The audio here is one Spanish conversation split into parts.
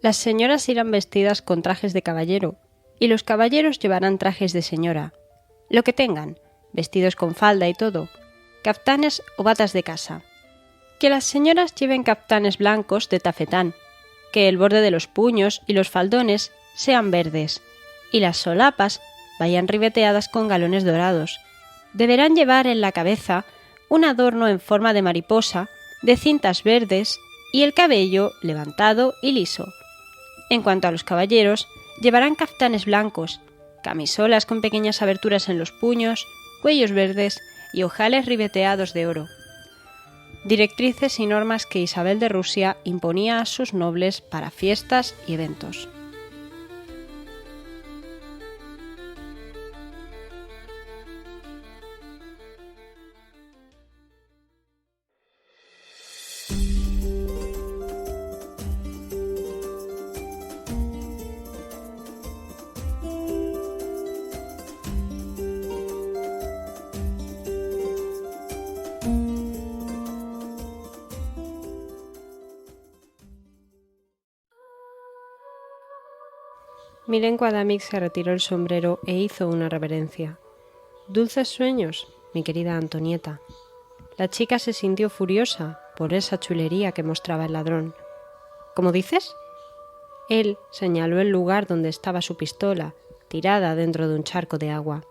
Las señoras irán vestidas con trajes de caballero y los caballeros llevarán trajes de señora, lo que tengan, vestidos con falda y todo, caftanes o batas de casa. Que las señoras lleven caftanes blancos de tafetán, que el borde de los puños y los faldones sean verdes, y las solapas vayan ribeteadas con galones dorados. Deberán llevar en la cabeza un adorno en forma de mariposa, de cintas verdes, y el cabello levantado y liso. En cuanto a los caballeros, llevarán caftanes blancos, camisolas con pequeñas aberturas en los puños, cuellos verdes y ojales ribeteados de oro. Directrices y normas que Isabel de Rusia imponía a sus nobles para fiestas y eventos. Milenko Adamik se retiró el sombrero e hizo una reverencia. «Dulces sueños, mi querida Antonieta». La chica se sintió furiosa por esa chulería que mostraba el ladrón. «¿Cómo dices?» Él señaló el lugar donde estaba su pistola, tirada dentro de un charco de agua.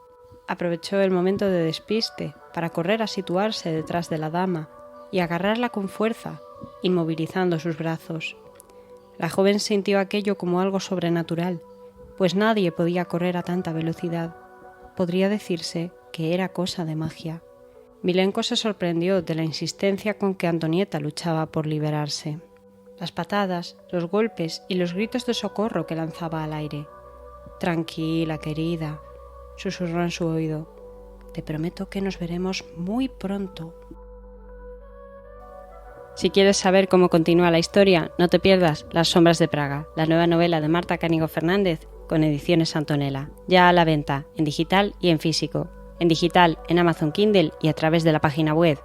Aprovechó el momento de despiste para correr a situarse detrás de la dama y agarrarla con fuerza, inmovilizando sus brazos. La joven sintió aquello como algo sobrenatural, pues nadie podía correr a tanta velocidad. Podría decirse que era cosa de magia. Milenko se sorprendió de la insistencia con que Antonieta luchaba por liberarse. Las patadas, los golpes y los gritos de socorro que lanzaba al aire. «Tranquila, querida», susurró en su oído. «Te prometo que nos veremos muy pronto». Si quieres saber cómo continúa la historia, no te pierdas Las sombras de Praga, la nueva novela de Marta Cánigo Fernández con Ediciones Antonella, ya a la venta en digital y en físico. En digital en Amazon Kindle y a través de la página web,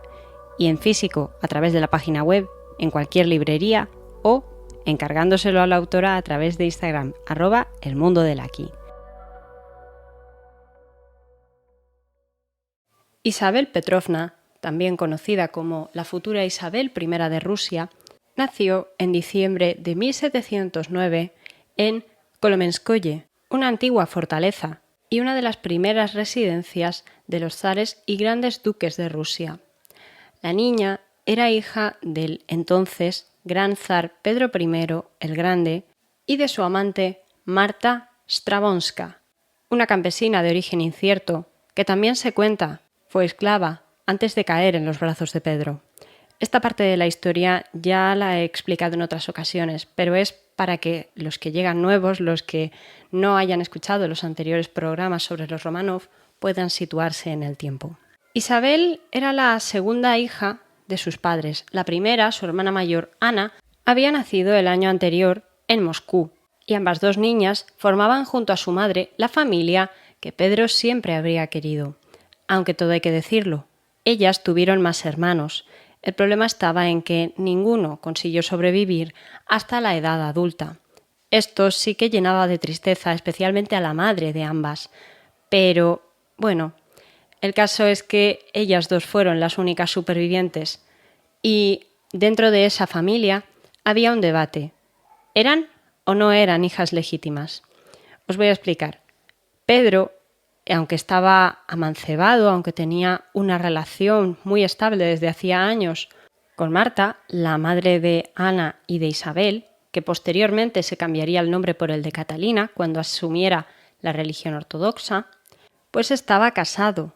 y en físico a través de la página web en cualquier librería o encargándoselo a la autora a través de Instagram, @elmundodelaki. Isabel Petrovna, también conocida como la futura Isabel I de Rusia, nació en diciembre de 1709 en Kolomenskoye, una antigua fortaleza y una de las primeras residencias de los zares y grandes duques de Rusia. La niña era hija del entonces gran zar Pedro I el Grande y de su amante Marta Stravonska, una campesina de origen incierto que también se cuenta fue esclava antes de caer en los brazos de Pedro. Esta parte de la historia ya la he explicado en otras ocasiones, pero es para que los que llegan nuevos, los que no hayan escuchado los anteriores programas sobre los Románov, puedan situarse en el tiempo. Isabel era la segunda hija de sus padres. La primera, su hermana mayor, Ana, había nacido el año anterior en Moscú, y ambas dos niñas formaban junto a su madre la familia que Pedro siempre habría querido. Aunque todo hay que decirlo, ellas tuvieron más hermanos. El problema estaba en que ninguno consiguió sobrevivir hasta la edad adulta. Esto sí que llenaba de tristeza, especialmente a la madre de ambas. Pero, bueno, el caso es que ellas dos fueron las únicas supervivientes. Y dentro de esa familia había un debate. ¿Eran o no eran hijas legítimas? Os voy a explicar. Pedro, aunque estaba amancebado, aunque tenía una relación muy estable desde hacía años con Marta, la madre de Ana y de Isabel, que posteriormente se cambiaría el nombre por el de Catalina cuando asumiera la religión ortodoxa, pues estaba casado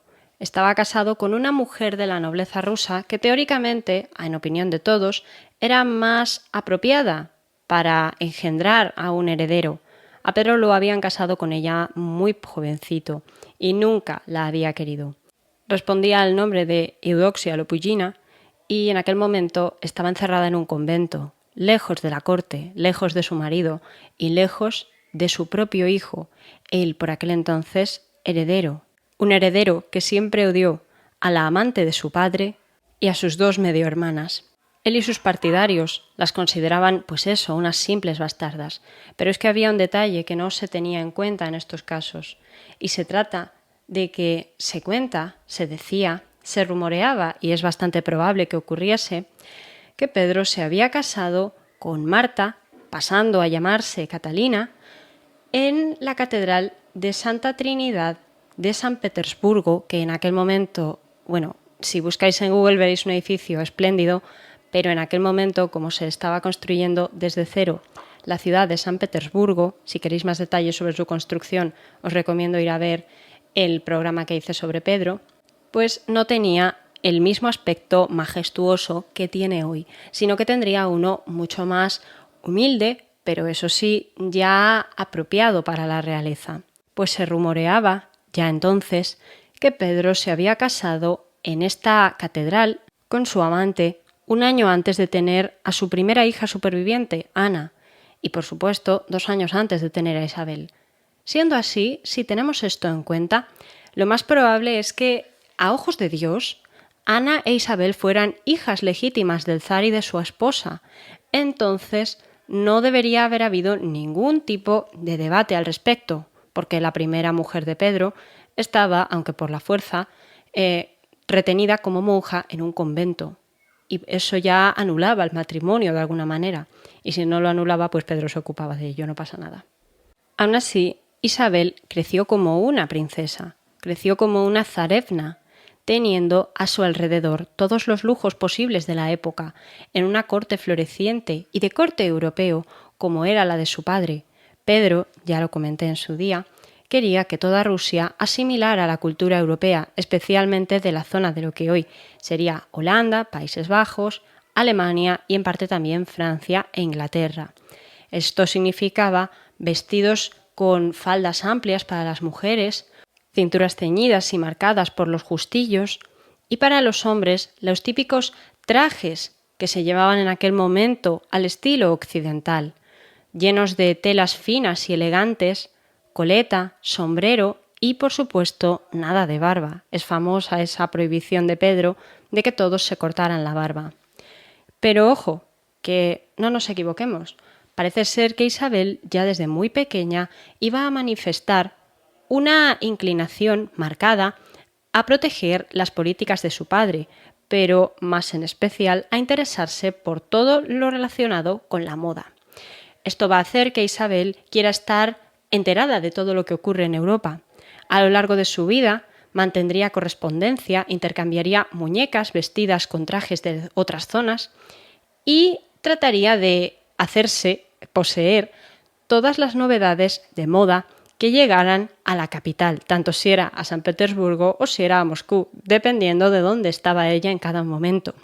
con una mujer de la nobleza rusa que teóricamente, en opinión de todos, era más apropiada para engendrar a un heredero. A Pedro lo habían casado con ella muy jovencito y nunca la había querido. Respondía al nombre de Eudoxia Lopugina y en aquel momento estaba encerrada en un convento, lejos de la corte, lejos de su marido y lejos de su propio hijo, él por aquel entonces heredero. Un heredero que siempre odió a la amante de su padre y a sus dos medio hermanas. Él y sus partidarios las consideraban, pues eso, unas simples bastardas. Pero es que había un detalle que no se tenía en cuenta en estos casos. Y se trata de que se cuenta, se decía, se rumoreaba, y es bastante probable que ocurriese, que Pedro se había casado con Marta, pasando a llamarse Catalina, en la Catedral de Santa Trinidad de San Petersburgo, que en aquel momento, bueno, si buscáis en Google veréis un edificio espléndido, pero en aquel momento, como se estaba construyendo desde cero la ciudad de San Petersburgo, si queréis más detalles sobre su construcción, os recomiendo ir a ver el programa que hice sobre Pedro, pues no tenía el mismo aspecto majestuoso que tiene hoy, sino que tendría uno mucho más humilde, pero eso sí, ya apropiado para la realeza. Pues se rumoreaba, ya entonces, que Pedro se había casado en esta catedral con su amante un año antes de tener a su primera hija superviviente, Ana, y por supuesto 2 años antes de tener a Isabel. Siendo así, si tenemos esto en cuenta, lo más probable es que, a ojos de Dios, Ana e Isabel fueran hijas legítimas del zar y de su esposa. Entonces, no debería haber habido ningún tipo de debate al respecto, porque la primera mujer de Pedro estaba, aunque por la fuerza, retenida como monja en un convento. Y eso ya anulaba el matrimonio de alguna manera. Y si no lo anulaba, pues Pedro se ocupaba de ello, no pasa nada. Aún así, Isabel creció como una princesa, creció como una zarevna, teniendo a su alrededor todos los lujos posibles de la época, en una corte floreciente y de corte europeo, como era la de su padre. Pedro, ya lo comenté en su día, quería que toda Rusia asimilara la cultura europea, especialmente de la zona de lo que hoy sería Holanda, Países Bajos, Alemania y en parte también Francia e Inglaterra. Esto significaba vestidos con faldas amplias para las mujeres, cinturas ceñidas y marcadas por los justillos, y para los hombres los típicos trajes que se llevaban en aquel momento al estilo occidental, llenos de telas finas y elegantes, coleta, sombrero y, por supuesto, nada de barba. Es famosa esa prohibición de Pedro de que todos se cortaran la barba. Pero ojo, que no nos equivoquemos. Parece ser que Isabel, ya desde muy pequeña, iba a manifestar una inclinación marcada a proteger las políticas de su padre, pero más en especial a interesarse por todo lo relacionado con la moda. Esto va a hacer que Isabel quiera estar enterada de todo lo que ocurre en Europa. A lo largo de su vida mantendría correspondencia, intercambiaría muñecas vestidas con trajes de otras zonas y trataría de hacerse poseer todas las novedades de moda que llegaran a la capital, tanto si era a San Petersburgo o si era a Moscú, dependiendo de dónde estaba ella en cada momento.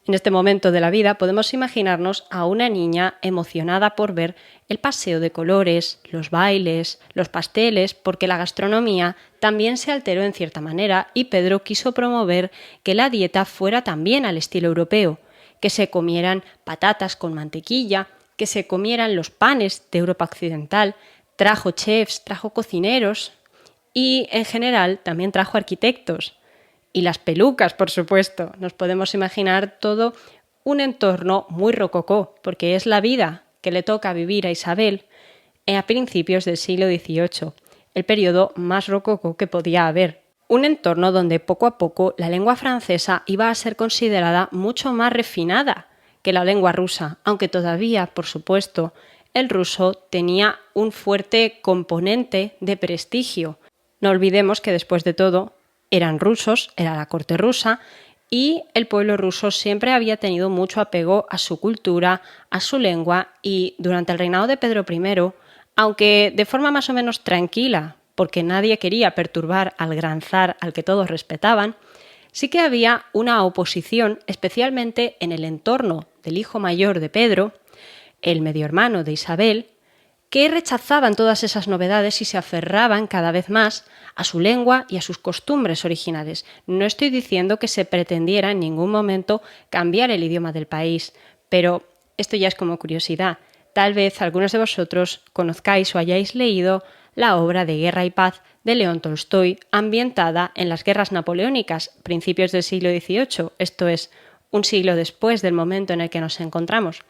En este momento de la vida podemos imaginarnos a una niña emocionada por ver el paseo de colores, los bailes, los pasteles, porque la gastronomía también se alteró en cierta manera y Pedro quiso promover que la dieta fuera también al estilo europeo, que se comieran patatas con mantequilla, que se comieran los panes de Europa occidental, trajo chefs, trajo cocineros y en general también trajo arquitectos. Y las pelucas, por supuesto. Nos podemos imaginar todo un entorno muy rococó, porque es la vida que le toca vivir a Isabel a principios del siglo XVIII, el periodo más rococó que podía haber. Un entorno donde poco a poco la lengua francesa iba a ser considerada mucho más refinada que la lengua rusa, aunque todavía, por supuesto, el ruso tenía un fuerte componente de prestigio. No olvidemos que después de todo, eran rusos, era la corte rusa, y el pueblo ruso siempre había tenido mucho apego a su cultura, a su lengua, y durante el reinado de Pedro I, aunque de forma más o menos tranquila, porque nadie quería perturbar al gran zar al que todos respetaban, sí que había una oposición, especialmente en el entorno del hijo mayor de Pedro, el medio hermano de Isabel, que rechazaban todas esas novedades y se aferraban cada vez más a su lengua y a sus costumbres originales. No estoy diciendo que se pretendiera en ningún momento cambiar el idioma del país, pero esto ya es como curiosidad. Tal vez algunos de vosotros conozcáis o hayáis leído la obra de Guerra y Paz de León Tolstói, ambientada en las guerras napoleónicas, principios del siglo XVIII, esto es, un siglo después del momento en el que nos encontramos.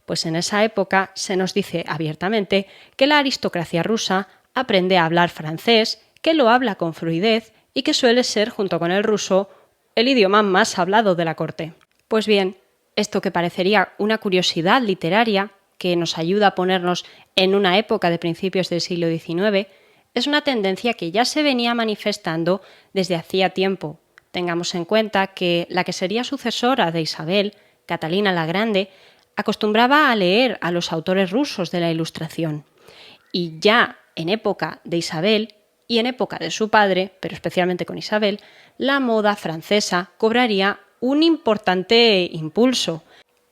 Pues en esa época se nos dice abiertamente que la aristocracia rusa aprende a hablar francés, que lo habla con fluidez y que suele ser, junto con el ruso, el idioma más hablado de la corte. Pues bien, esto que parecería una curiosidad literaria que nos ayuda a ponernos en una época de principios del siglo XIX, es una tendencia que ya se venía manifestando desde hacía tiempo. Tengamos en cuenta que la que sería sucesora de Isabel, Catalina la Grande, acostumbraba a leer a los autores rusos de la Ilustración. Y ya en época de Isabel y en época de su padre, pero especialmente con Isabel, la moda francesa cobraría un importante impulso.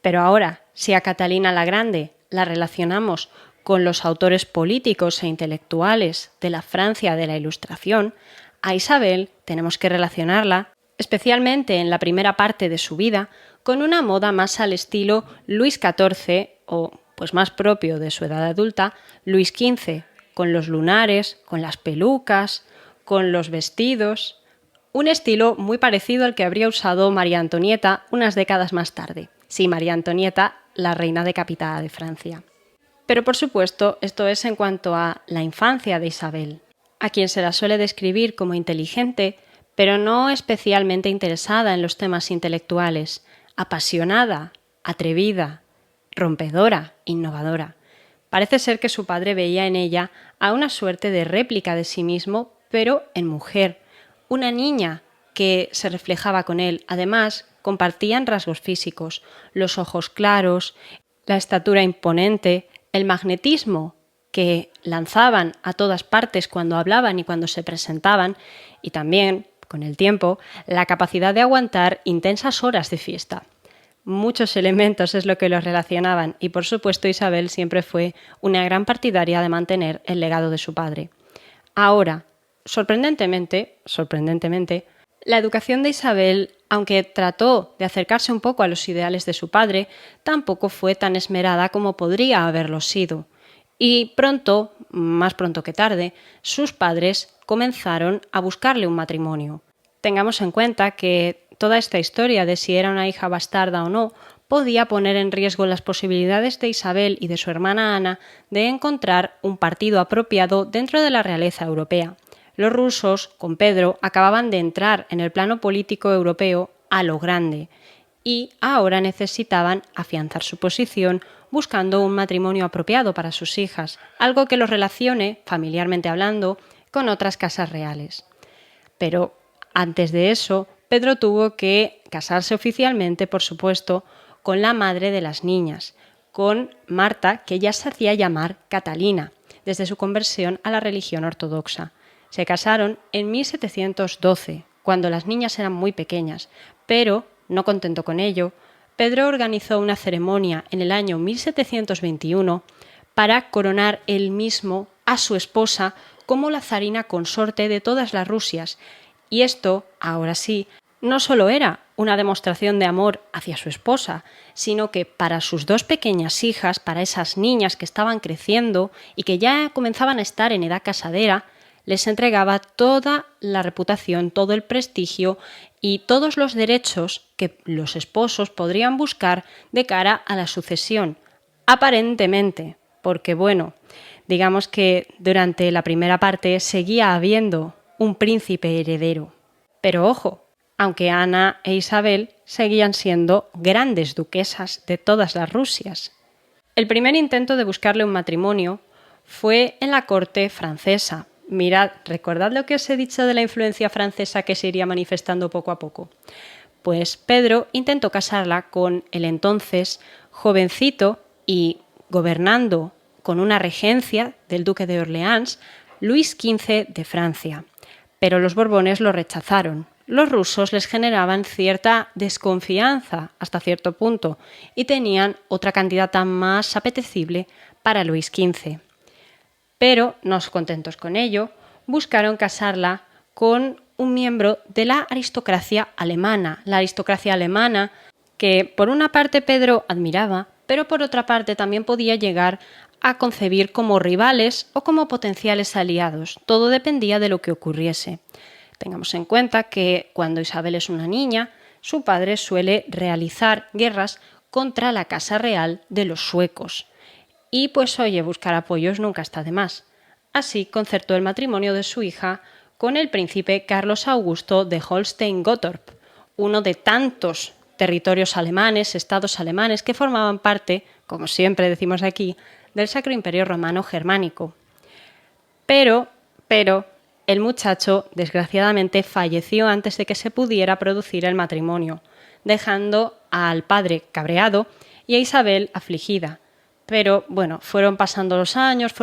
Pero ahora, si a Catalina la Grande la relacionamos con los autores políticos e intelectuales de la Francia de la Ilustración, a Isabel tenemos que relacionarla, especialmente en la primera parte de su vida, con una moda más al estilo Luis XIV o, pues más propio de su edad adulta, Luis XV, con los lunares, con las pelucas, con los vestidos, un estilo muy parecido al que habría usado María Antonieta unas décadas más tarde. Sí, María Antonieta, la reina decapitada de Francia. Pero por supuesto, esto es en cuanto a la infancia de Isabel, a quien se la suele describir como inteligente, pero no especialmente interesada en los temas intelectuales, apasionada, atrevida, rompedora, innovadora. Parece ser que su padre veía en ella a una suerte de réplica de sí mismo, pero en mujer, una niña que se reflejaba con él. Además, compartían rasgos físicos, los ojos claros, la estatura imponente, el magnetismo que lanzaban a todas partes cuando hablaban y cuando se presentaban, y también, con el tiempo, la capacidad de aguantar intensas horas de fiesta. Muchos elementos es lo que los relacionaban y, por supuesto, Isabel siempre fue una gran partidaria de mantener el legado de su padre. Ahora, sorprendentemente, la educación de Isabel, aunque trató de acercarse un poco a los ideales de su padre, tampoco fue tan esmerada como podría haberlo sido. Y pronto, más pronto que tarde, sus padres comenzaron a buscarle un matrimonio. Tengamos en cuenta que toda esta historia de si era una hija bastarda o no podía poner en riesgo las posibilidades de Isabel y de su hermana Ana de encontrar un partido apropiado dentro de la realeza europea. Los rusos, con Pedro, acababan de entrar en el plano político europeo a lo grande y ahora necesitaban afianzar su posición buscando un matrimonio apropiado para sus hijas, algo que los relacione, familiarmente hablando, con otras casas reales. Pero antes de eso, Pedro tuvo que casarse oficialmente, por supuesto, con la madre de las niñas, con Marta, que ya se hacía llamar Catalina, desde su conversión a la religión ortodoxa. Se casaron en 1712, cuando las niñas eran muy pequeñas, pero, no contento con ello, Pedro organizó una ceremonia en el año 1721 para coronar él mismo a su esposa como la zarina consorte de todas las Rusias. Y esto, ahora sí, no solo era una demostración de amor hacia su esposa, sino que para sus dos pequeñas hijas, para esas niñas que estaban creciendo y que ya comenzaban a estar en edad casadera, les entregaba toda la reputación, todo el prestigio y todos los derechos que los esposos podrían buscar de cara a la sucesión. Aparentemente, porque bueno, digamos que durante la primera parte seguía habiendo un príncipe heredero. Pero ojo, aunque Ana e Isabel seguían siendo grandes duquesas de todas las Rusias. El primer intento de buscarle un matrimonio fue en la corte francesa. Mirad, recordad lo que os he dicho de la influencia francesa que se iría manifestando poco a poco. Pues Pedro intentó casarla con el entonces jovencito y gobernando con una regencia del duque de Orleans, Luis XV de Francia. Pero los Borbones lo rechazaron. Los rusos les generaban cierta desconfianza hasta cierto punto y tenían otra candidata más apetecible para Luis XV. Pero, no contentos con ello, buscaron casarla con un miembro de la aristocracia alemana. La aristocracia alemana que por una parte Pedro admiraba, pero por otra parte también podía llegar a concebir como rivales o como potenciales aliados. Todo dependía de lo que ocurriese. Tengamos en cuenta que cuando Isabel es una niña, su padre suele realizar guerras contra la casa real de los suecos. Y pues oye, buscar apoyos nunca está de más. Así concertó el matrimonio de su hija con el príncipe Carlos Augusto de Holstein-Gottorp, uno de tantos territorios alemanes, estados alemanes que formaban parte, como siempre decimos aquí, del Sacro Imperio Romano Germánico. Pero, el muchacho desgraciadamente falleció antes de que se pudiera producir el matrimonio, dejando al padre cabreado y a Isabel afligida. Pero bueno, fueron pasando los años.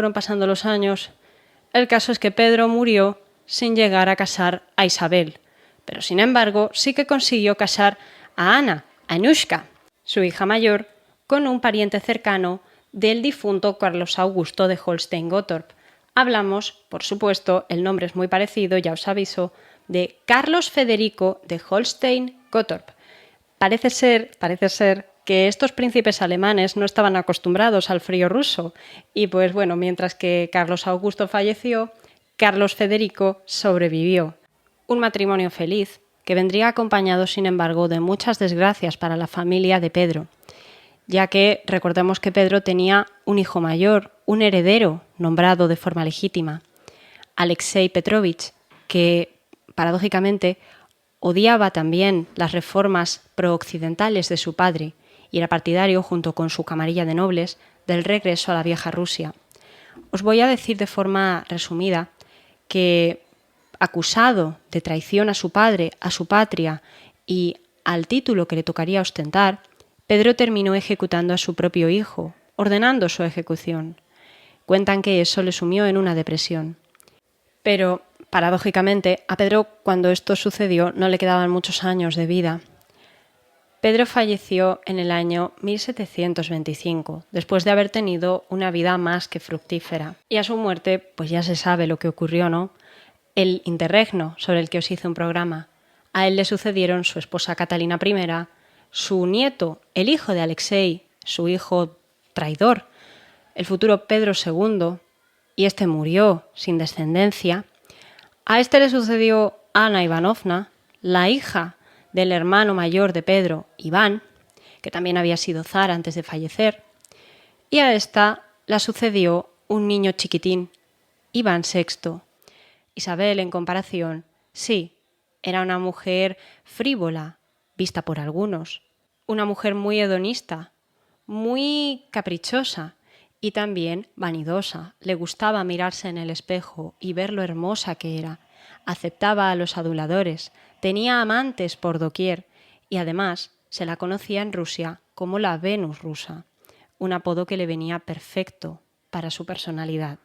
El caso es que Pedro murió sin llegar a casar a Isabel, pero sin embargo sí que consiguió casar a Ana, a Anushka, su hija mayor, con un pariente cercano del difunto Carlos Augusto de Holstein-Gottorp. Hablamos, por supuesto, el nombre es muy parecido, ya os aviso, de Carlos Federico de Holstein-Gottorp. Parece ser que estos príncipes alemanes no estaban acostumbrados al frío ruso y pues bueno, mientras que Carlos Augusto falleció, Carlos Federico sobrevivió. Un matrimonio feliz que vendría acompañado, sin embargo, de muchas desgracias para la familia de Pedro, ya que recordemos que Pedro tenía un hijo mayor, un heredero nombrado de forma legítima, Alexei Petrovich, que paradójicamente odiaba también las reformas pro-occidentales de su padre y era partidario, junto con su camarilla de nobles, del regreso a la vieja Rusia. Os voy a decir de forma resumida que, acusado de traición a su padre, a su patria y al título que le tocaría ostentar, Pedro terminó ejecutando a su propio hijo, ordenando su ejecución. Cuentan que eso le sumió en una depresión. Pero, paradójicamente, a Pedro, cuando esto sucedió, no le quedaban muchos años de vida. Pedro falleció en el año 1725, después de haber tenido una vida más que fructífera. Y a su muerte, pues ya se sabe lo que ocurrió, ¿no? El interregno, sobre el que os hice un programa. A él le sucedieron su esposa Catalina I, su nieto, el hijo de Alexei, su hijo traidor, el futuro Pedro II, y este murió sin descendencia. A este le sucedió Ana Ivanovna, la hija del hermano mayor de Pedro, Iván, que también había sido zar antes de fallecer, y a esta la sucedió un niño chiquitín, Iván VI. Isabel, en comparación, sí, era una mujer frívola, vista por algunos, una mujer muy hedonista, muy caprichosa y también vanidosa. Le gustaba mirarse en el espejo y ver lo hermosa que era. Aceptaba a los aduladores, tenía amantes por doquier y además se la conocía en Rusia como la Venus rusa, un apodo que le venía perfecto para su personalidad.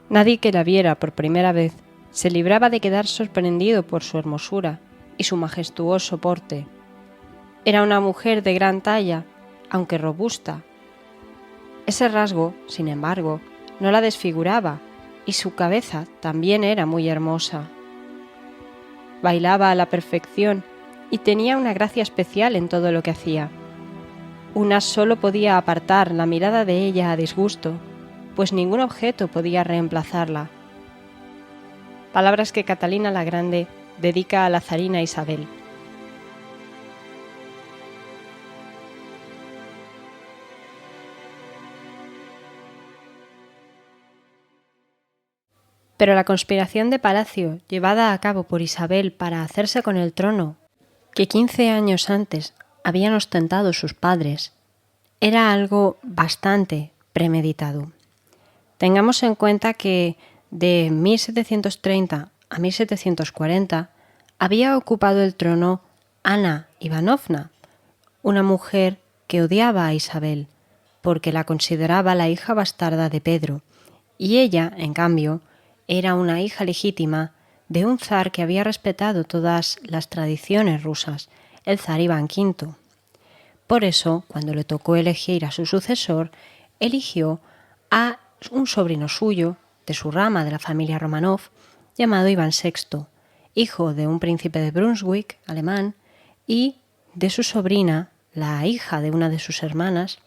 Nadie que la viera por primera vez se libraba de quedar sorprendido por su hermosura y su majestuoso porte. Era una mujer de gran talla, aunque robusta. Ese rasgo, sin embargo, no la desfiguraba y su cabeza también era muy hermosa. Bailaba a la perfección y tenía una gracia especial en todo lo que hacía. Una solo podía apartar la mirada de ella a disgusto, pues ningún objeto podía reemplazarla. Palabras que Catalina la Grande dedica a la zarina Isabel. Pero la conspiración de palacio llevada a cabo por Isabel para hacerse con el trono, que 15 años antes habían ostentado sus padres, era algo bastante premeditado. Tengamos en cuenta que de 1730 a 1740 había ocupado el trono Ana Ivanovna, una mujer que odiaba a Isabel porque la consideraba la hija bastarda de Pedro, y ella, en cambio, era una hija legítima de un zar que había respetado todas las tradiciones rusas, el zar Iván V. Por eso, cuando le tocó elegir a su sucesor, eligió a un sobrino suyo, de su rama de la familia Romanov, llamado Iván VI, hijo de un príncipe de Brunswick, alemán, y de su sobrina, la hija de una de sus hermanas,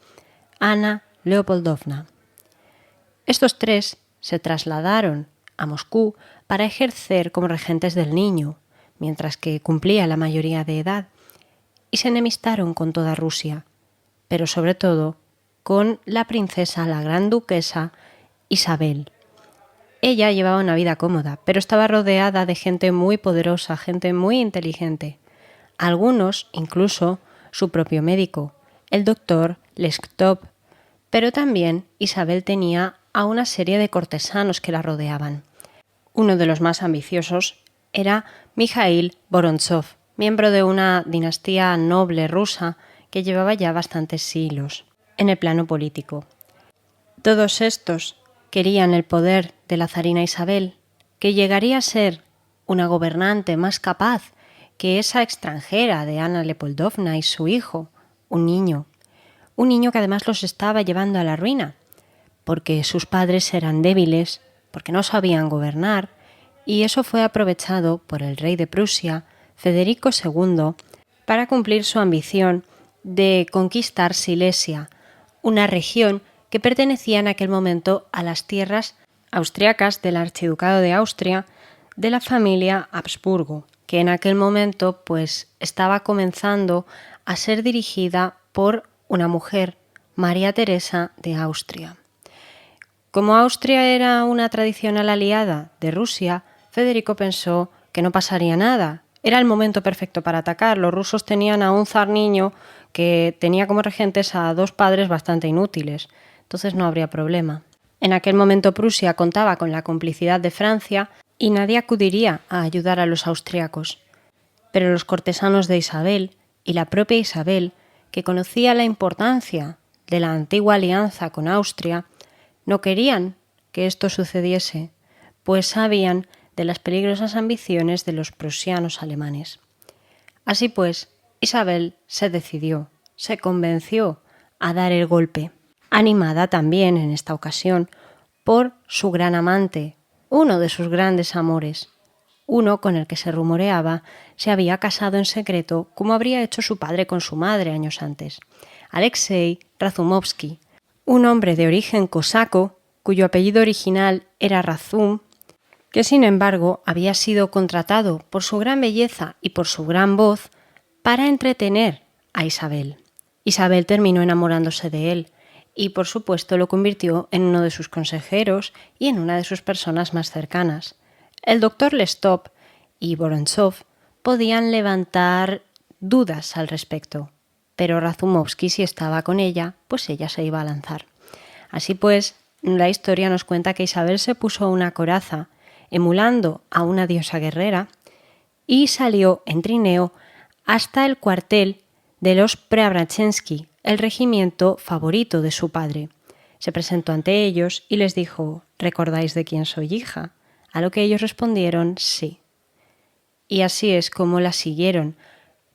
Ana Leopoldovna. Estos tres se trasladaron a Moscú para ejercer como regentes del niño, mientras que cumplía la mayoría de edad, y se enemistaron con toda Rusia, pero sobre todo con la princesa, la gran duquesa Isabel. Ella llevaba una vida cómoda, pero estaba rodeada de gente muy poderosa, gente muy inteligente. Algunos, incluso, su propio médico, el doctor Leskov, pero también Isabel tenía a una serie de cortesanos que la rodeaban. Uno de los más ambiciosos era Mikhail Vorontsov, miembro de una dinastía noble rusa que llevaba ya bastantes siglos en el plano político. Todos estos querían el poder de la zarina Isabel, que llegaría a ser una gobernante más capaz que esa extranjera de Anna Leopoldovna y su hijo, un niño que además los estaba llevando a la ruina, porque sus padres eran débiles, porque no sabían gobernar, y eso fue aprovechado por el rey de Prusia, Federico II, para cumplir su ambición de conquistar Silesia, una región que pertenecía en aquel momento a las tierras austriacas del Archiducado de Austria de la familia Habsburgo, que en aquel momento pues estaba comenzando a ser dirigida por una mujer, María Teresa de Austria. Como Austria era una tradicional aliada de Rusia, Federico pensó que no pasaría nada. Era el momento perfecto para atacar. Los rusos tenían a un zar niño que tenía como regentes a dos padres bastante inútiles, entonces no habría problema. En aquel momento Prusia contaba con la complicidad de Francia y nadie acudiría a ayudar a los austriacos. Pero los cortesanos de Isabel y la propia Isabel, que conocía la importancia de la antigua alianza con Austria, no querían que esto sucediese, pues sabían de las peligrosas ambiciones de los prusianos alemanes. Así pues, Isabel se decidió, se convenció a dar el golpe, animada también en esta ocasión por su gran amante, uno de sus grandes amores, uno con el que se rumoreaba se había casado en secreto como habría hecho su padre con su madre años antes, Alexei Razumovsky, un hombre de origen cosaco cuyo apellido original era Razum, que sin embargo había sido contratado por su gran belleza y por su gran voz para entretener a Isabel. Isabel terminó enamorándose de él y por supuesto lo convirtió en uno de sus consejeros y en una de sus personas más cercanas. El doctor Leskov y Vorontsov podían levantar dudas al respecto, pero Razumovsky, si estaba con ella, pues ella se iba a lanzar. Así pues, la historia nos cuenta que Isabel se puso una coraza, emulando a una diosa guerrera, y salió en trineo hasta el cuartel de los Preobrazhensky, el regimiento favorito de su padre. Se presentó ante ellos y les dijo: ¿recordáis de quién soy hija? A lo que ellos respondieron sí. Y así es como la siguieron,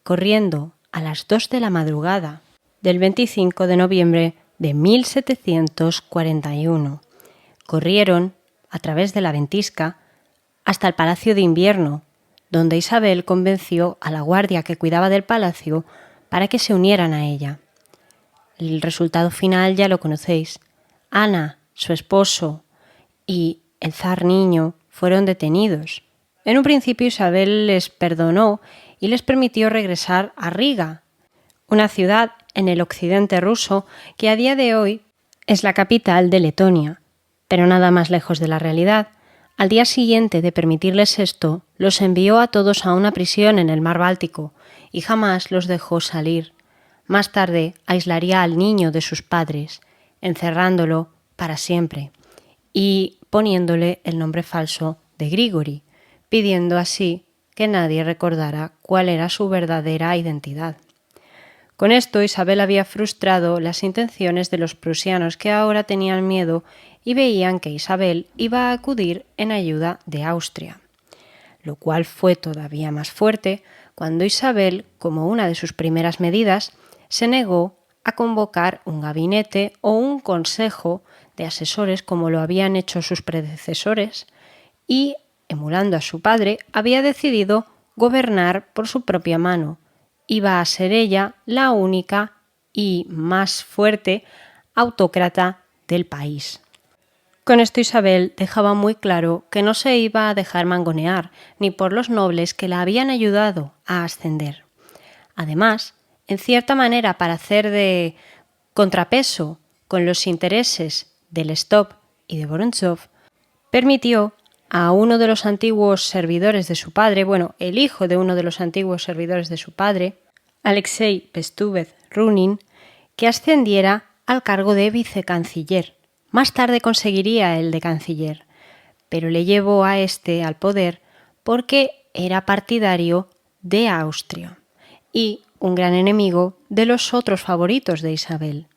corriendo a las 2 de la madrugada del 25 de noviembre de 1741. Corrieron a través de la ventisca hasta el Palacio de Invierno, donde Isabel convenció a la guardia que cuidaba del palacio para que se unieran a ella. El resultado final ya lo conocéis. Ana, su esposo, y el zar niño fueron detenidos. En un principio Isabel les perdonó y les permitió regresar a Riga, una ciudad en el occidente ruso que a día de hoy es la capital de Letonia, pero nada más lejos de la realidad. Al día siguiente de permitirles esto, los envió a todos a una prisión en el mar Báltico y jamás los dejó salir. Más tarde aislaría al niño de sus padres, encerrándolo para siempre y poniéndole el nombre falso de Grigori, pidiendo así que nadie recordara cuál era su verdadera identidad. Con esto Isabel había frustrado las intenciones de los prusianos, que ahora tenían miedo y veían que Isabel iba a acudir en ayuda de Austria, lo cual fue todavía más fuerte cuando Isabel, como una de sus primeras medidas, se negó a convocar un gabinete o un consejo de asesores como lo habían hecho sus predecesores y, emulando a su padre, había decidido gobernar por su propia mano. Iba a ser ella la única y más fuerte autócrata del país. Con esto Isabel dejaba muy claro que no se iba a dejar mangonear ni por los nobles que la habían ayudado a ascender. Además, en cierta manera para hacer de contrapeso con los intereses del Lestop y de Vorontsov, permitió a uno de los antiguos servidores de su padre, el hijo de uno de los antiguos servidores de su padre, Alexei Bestúzhev-Runin, que ascendiera al cargo de vicecanciller. Más tarde conseguiría el de canciller, pero le llevó a este al poder porque era partidario de Austria y un gran enemigo de los otros favoritos de Isabel.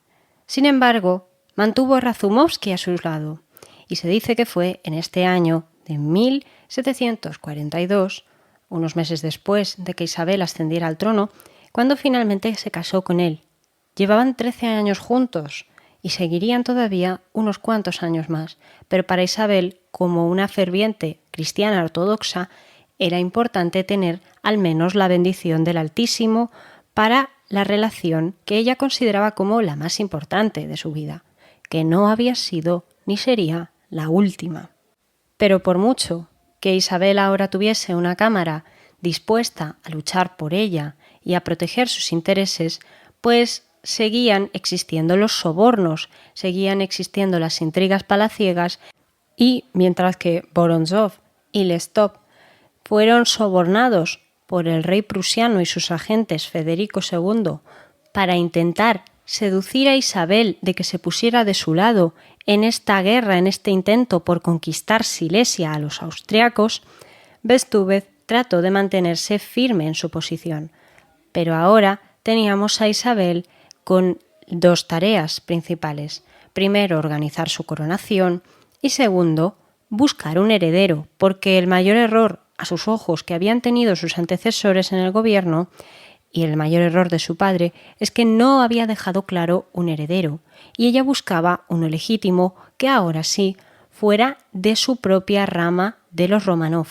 Sin embargo, mantuvo a Razumovsky a su lado, y se dice que fue en este año de 1742, unos meses después de que Isabel ascendiera al trono, cuando finalmente se casó con él. Llevaban 13 años juntos y seguirían todavía unos cuantos años más, pero para Isabel, como una ferviente cristiana ortodoxa, era importante tener al menos la bendición del Altísimo para la relación que ella consideraba como la más importante de su vida, que no había sido ni sería la última. Pero por mucho que Isabel ahora tuviese una cámara dispuesta a luchar por ella y a proteger sus intereses, pues seguían existiendo los sobornos, seguían existiendo las intrigas palaciegas y mientras que Vorontsov y Lestop fueron sobornados por el rey prusiano y sus agentes Federico II para intentar seducir a Isabel de que se pusiera de su lado en esta guerra, en este intento por conquistar Silesia a los austriacos, Bestúzhev trató de mantenerse firme en su posición. Pero ahora teníamos a Isabel con dos tareas principales. Primero, organizar su coronación y segundo, buscar un heredero, porque el mayor error a sus ojos que habían tenido sus antecesores en el gobierno y el mayor error de su padre es que no había dejado claro un heredero y ella buscaba uno legítimo que ahora sí fuera de su propia rama de los Romanov.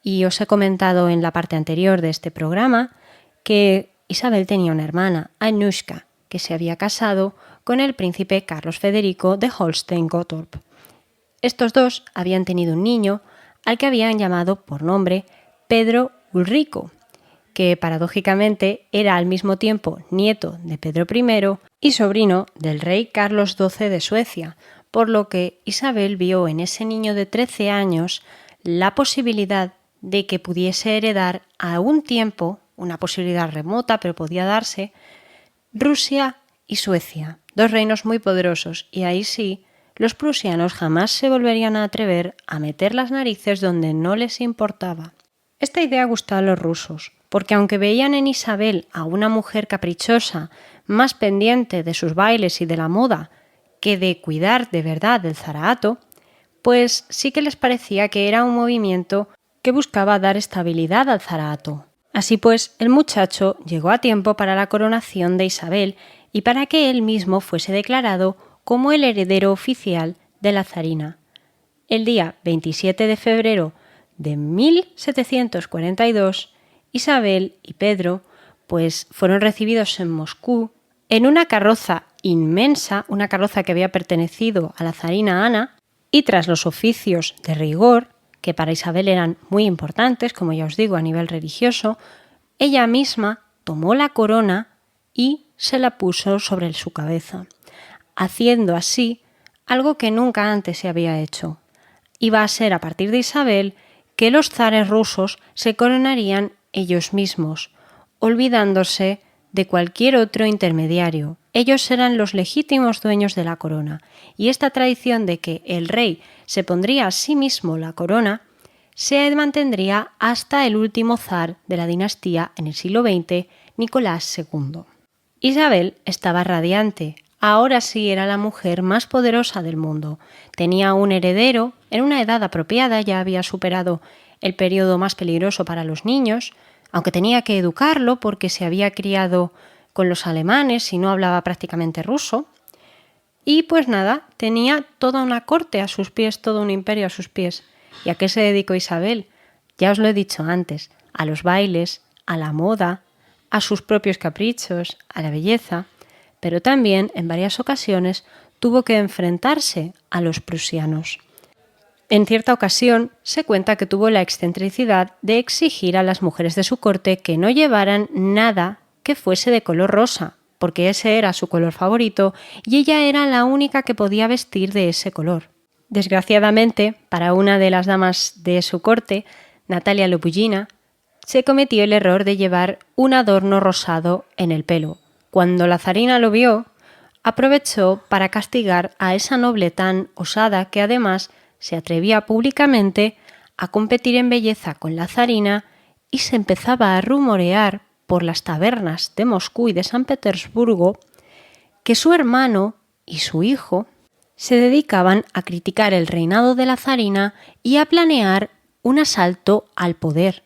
Y os he comentado en la parte anterior de este programa que Isabel tenía una hermana, Anushka, que se había casado con el príncipe Carlos Federico de Holstein-Gottorp. Estos dos habían tenido un niño al que habían llamado por nombre Pedro Ulrico, que paradójicamente era al mismo tiempo nieto de Pedro I y sobrino del rey Carlos XII de Suecia, por lo que Isabel vio en ese niño de 13 años la posibilidad de que pudiese heredar a un tiempo, una posibilidad remota pero podía darse, Rusia y Suecia, dos reinos muy poderosos, y ahí sí, los prusianos jamás se volverían a atrever a meter las narices donde no les importaba. Esta idea gustó a los rusos, porque aunque veían en Isabel a una mujer caprichosa, más pendiente de sus bailes y de la moda que de cuidar de verdad del zarato, pues sí que les parecía que era un movimiento que buscaba dar estabilidad al zarato. Así pues, el muchacho llegó a tiempo para la coronación de Isabel y para que él mismo fuese declarado como el heredero oficial de la zarina. El día 27 de febrero de 1742, Isabel y Pedro fueron recibidos en Moscú en una carroza inmensa, una carroza que había pertenecido a la zarina Ana, y tras los oficios de rigor, que para Isabel eran muy importantes, como ya os digo, a nivel religioso, ella misma tomó la corona y se la puso sobre su cabeza, haciendo así algo que nunca antes se había hecho. Iba a ser a partir de Isabel que los zares rusos se coronarían ellos mismos, olvidándose de cualquier otro intermediario. Ellos eran los legítimos dueños de la corona, y esta tradición de que el rey se pondría a sí mismo la corona se mantendría hasta el último zar de la dinastía en el siglo XX, Nicolás II. Isabel estaba radiante. Ahora sí era la mujer más poderosa del mundo. Tenía un heredero, en una edad apropiada, ya había superado el periodo más peligroso para los niños, aunque tenía que educarlo porque se había criado con los alemanes y no hablaba prácticamente ruso. Y pues nada, tenía toda una corte a sus pies, todo un imperio a sus pies. ¿Y a qué se dedicó Isabel? Ya os lo he dicho antes, a los bailes, a la moda, a sus propios caprichos, a la belleza, pero también en varias ocasiones tuvo que enfrentarse a los prusianos. En cierta ocasión se cuenta que tuvo la excentricidad de exigir a las mujeres de su corte que no llevaran nada que fuese de color rosa, porque ese era su color favorito y ella era la única que podía vestir de ese color. Desgraciadamente, para una de las damas de su corte, Natalia Lopugina, se cometió el error de llevar un adorno rosado en el pelo. Cuando la zarina lo vio, aprovechó para castigar a esa noble tan osada que además se atrevía públicamente a competir en belleza con la zarina y se empezaba a rumorear por las tabernas de Moscú y de San Petersburgo que su hermano y su hijo se dedicaban a criticar el reinado de la zarina y a planear un asalto al poder.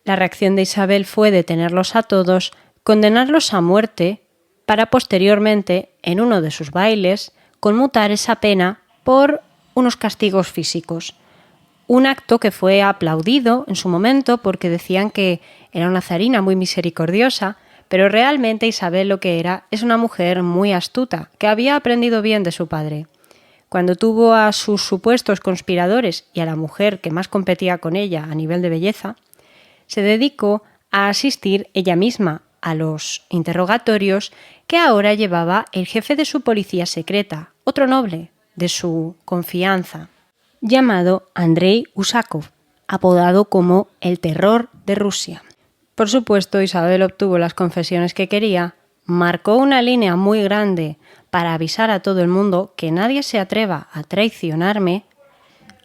La reacción de Isabel fue detenerlos a todos, condenarlos a muerte, para posteriormente, en uno de sus bailes, conmutar esa pena por unos castigos físicos. Un acto que fue aplaudido en su momento porque decían que era una zarina muy misericordiosa, pero realmente Isabel lo que era es una mujer muy astuta, que había aprendido bien de su padre. Cuando tuvo a sus supuestos conspiradores y a la mujer que más competía con ella a nivel de belleza, se dedicó a asistir ella misma a los interrogatorios que ahora llevaba el jefe de su policía secreta, otro noble de su confianza, llamado Andrei Usakov, apodado como el terror de Rusia. Por supuesto, Isabel obtuvo las confesiones que quería, marcó una línea muy grande para avisar a todo el mundo que nadie se atreva a traicionarme.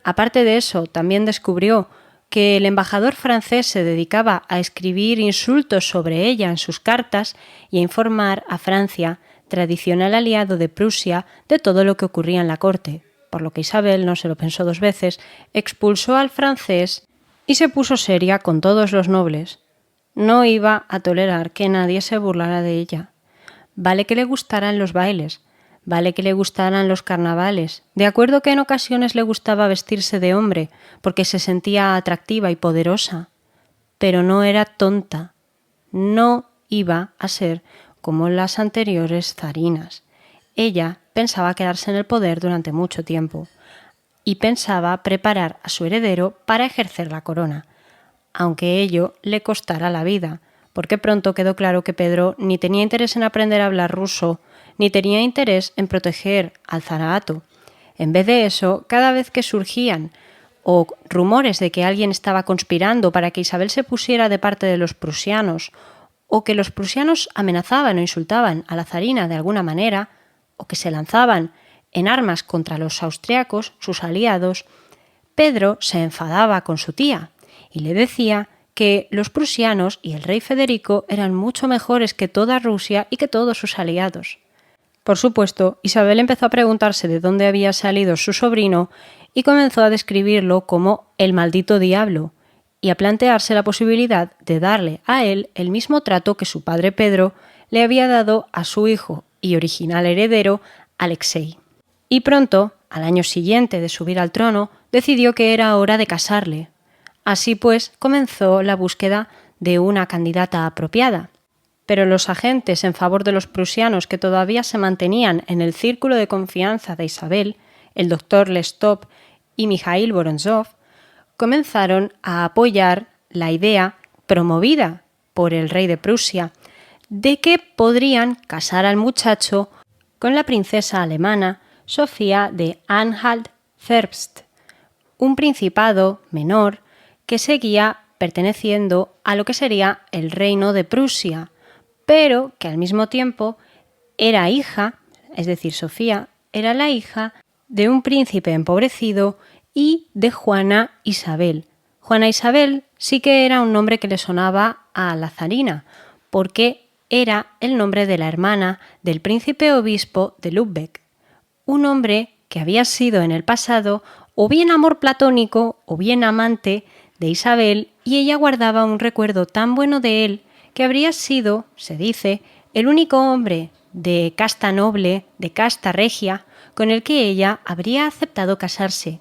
Aparte de eso, también descubrió que el embajador francés se dedicaba a escribir insultos sobre ella en sus cartas y a informar a Francia, tradicional aliado de Prusia, de todo lo que ocurría en la corte, por lo que Isabel no se lo pensó dos veces, expulsó al francés y se puso seria con todos los nobles. No iba a tolerar que nadie se burlara de ella. Vale que le gustaran los bailes, vale que le gustaran los carnavales, de acuerdo que en ocasiones le gustaba vestirse de hombre porque se sentía atractiva y poderosa, pero no era tonta, no iba a ser como las anteriores zarinas. Ella pensaba quedarse en el poder durante mucho tiempo y pensaba preparar a su heredero para ejercer la corona, aunque ello le costara la vida, porque pronto quedó claro que Pedro ni tenía interés en aprender a hablar ruso, ni tenía interés en proteger al zarato. En vez de eso, cada vez que surgían o rumores de que alguien estaba conspirando para que Isabel se pusiera de parte de los prusianos, o que los prusianos amenazaban o insultaban a la zarina de alguna manera, o que se lanzaban en armas contra los austriacos, sus aliados, Pedro se enfadaba con su tía y le decía que los prusianos y el rey Federico eran mucho mejores que toda Rusia y que todos sus aliados. Por supuesto, Isabel empezó a preguntarse de dónde había salido su sobrino y comenzó a describirlo como el maldito diablo y a plantearse la posibilidad de darle a él el mismo trato que su padre Pedro le había dado a su hijo y original heredero, Alexei. Y pronto, al año siguiente de subir al trono, decidió que era hora de casarle. Así pues, comenzó la búsqueda de una candidata apropiada. Pero los agentes en favor de los prusianos que todavía se mantenían en el círculo de confianza de Isabel, el doctor Lestop y Mikhail Vorontsov, comenzaron a apoyar la idea promovida por el rey de Prusia de que podrían casar al muchacho con la princesa alemana Sofía de Anhalt-Zerbst, un principado menor que seguía perteneciendo a lo que sería el reino de Prusia, pero que al mismo tiempo era hija, es decir, Sofía era la hija de un príncipe empobrecido y de Juana Isabel. Juana Isabel sí que era un nombre que le sonaba a la zarina, porque era el nombre de la hermana del príncipe obispo de Lübeck, un hombre que había sido en el pasado o bien amor platónico o bien amante de Isabel, y ella guardaba un recuerdo tan bueno de él que habría sido, se dice, el único hombre de casta noble, de casta regia, con el que ella habría aceptado casarse.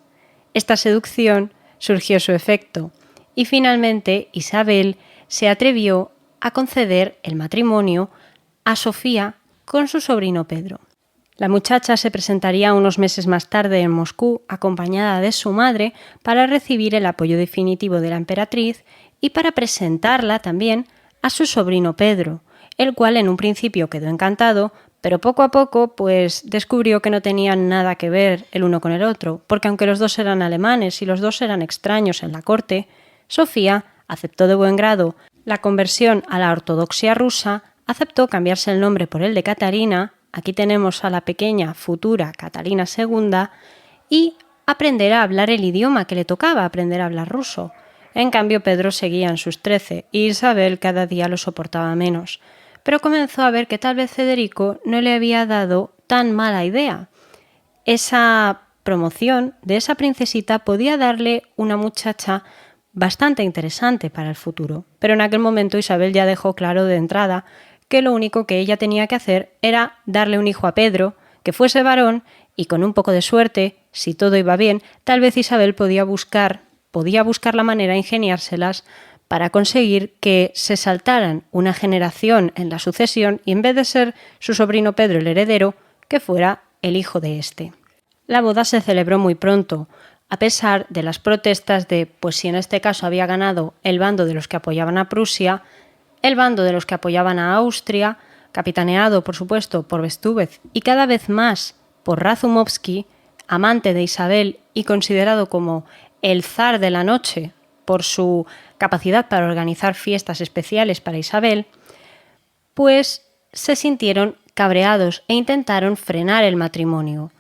Esta seducción surgió su efecto, y finalmente Isabel se atrevió a conceder el matrimonio a Sofía con su sobrino Pedro. La muchacha se presentaría unos meses más tarde en Moscú acompañada de su madre para recibir el apoyo definitivo de la emperatriz y para presentarla también a su sobrino Pedro, el cual en un principio quedó encantado, pero poco a poco pues descubrió que no tenían nada que ver el uno con el otro, porque aunque los dos eran alemanes y los dos eran extraños en la corte, Sofía aceptó de buen grado la conversión a la ortodoxia rusa, aceptó cambiarse el nombre por el de Catarina, aquí tenemos a la pequeña futura Catalina II, y aprender a hablar el idioma que le tocaba, aprender a hablar ruso. En cambio, Pedro seguía en sus 13 y Isabel cada día lo soportaba menos. Pero comenzó a ver que tal vez Federico no le había dado tan mala idea. Esa promoción de esa princesita podía darle una muchacha bastante interesante para el futuro. Pero en aquel momento Isabel ya dejó claro de entrada que lo único que ella tenía que hacer era darle un hijo a Pedro, que fuese varón, y con un poco de suerte, si todo iba bien, tal vez Isabel podía buscar la manera, ingeniárselas, para conseguir que se saltaran una generación en la sucesión y en vez de ser su sobrino Pedro el heredero, que fuera el hijo de este. La boda se celebró muy pronto, a pesar de las protestas de, pues si en este caso había ganado el bando de los que apoyaban a Prusia, el bando de los que apoyaban a Austria, capitaneado por supuesto por Bestúzhev y cada vez más por Razumovsky, amante de Isabel y considerado como el zar de la noche por su capacidad para organizar fiestas especiales para Isabel, pues se sintieron cabreados e intentaron frenar el matrimonio.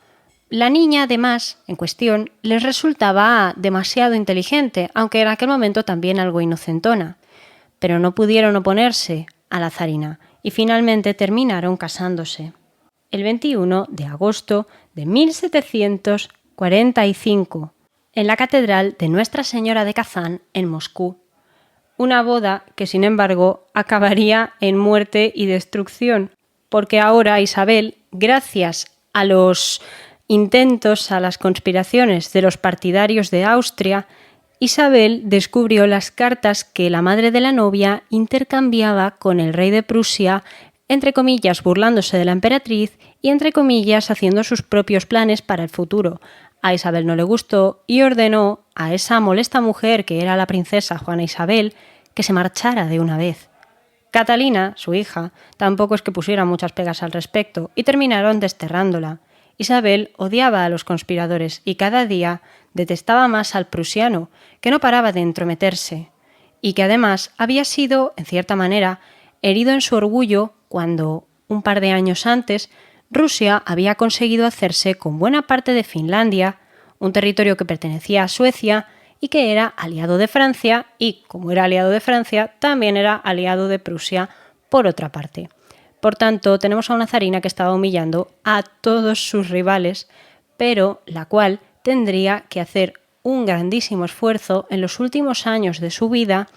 La niña, además, en cuestión, les resultaba demasiado inteligente, aunque en aquel momento también algo inocentona, pero no pudieron oponerse a la zarina y finalmente terminaron casándose. El 21 de agosto de 1745, en la Catedral de Nuestra Señora de Kazán, en Moscú. Una boda que, sin embargo, acabaría en muerte y destrucción, porque ahora Isabel, gracias a los intentos, a las conspiraciones de los partidarios de Austria, Isabel descubrió las cartas que la madre de la novia intercambiaba con el rey de Prusia, entre comillas burlándose de la emperatriz y entre comillas haciendo sus propios planes para el futuro. A Isabel no le gustó y ordenó a esa molesta mujer que era la princesa Juana Isabel que se marchara de una vez. Catalina, su hija, tampoco es que pusiera muchas pegas al respecto y terminaron desterrándola. Isabel odiaba a los conspiradores y cada día detestaba más al prusiano, que no paraba de entrometerse, y que además había sido, en cierta manera, herido en su orgullo cuando, un par de años antes, Rusia había conseguido hacerse con buena parte de Finlandia, un territorio que pertenecía a Suecia y que era aliado de Francia, y como era aliado de Francia, también era aliado de Prusia por otra parte. Por tanto, tenemos a una zarina que estaba humillando a todos sus rivales, pero la cual tendría que hacer un grandísimo esfuerzo en los últimos años de su vida,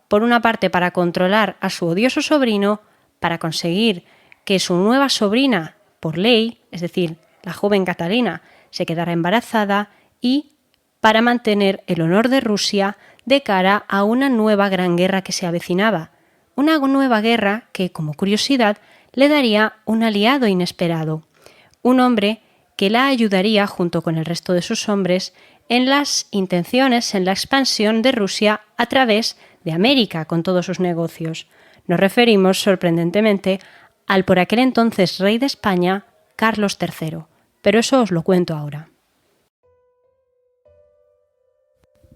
por una parte para controlar a su odioso sobrino, para conseguir que su nueva sobrina, por ley, es decir, la joven Catalina, se quedara embarazada y para mantener el honor de Rusia de cara a una nueva gran guerra que se avecinaba. Una nueva guerra que, como curiosidad, le daría un aliado inesperado, un hombre que la ayudaría junto con el resto de sus hombres en las intenciones, en la expansión de Rusia a través de América con todos sus negocios. Nos referimos, sorprendentemente, al por aquel entonces rey de España, Carlos III, pero eso os lo cuento ahora.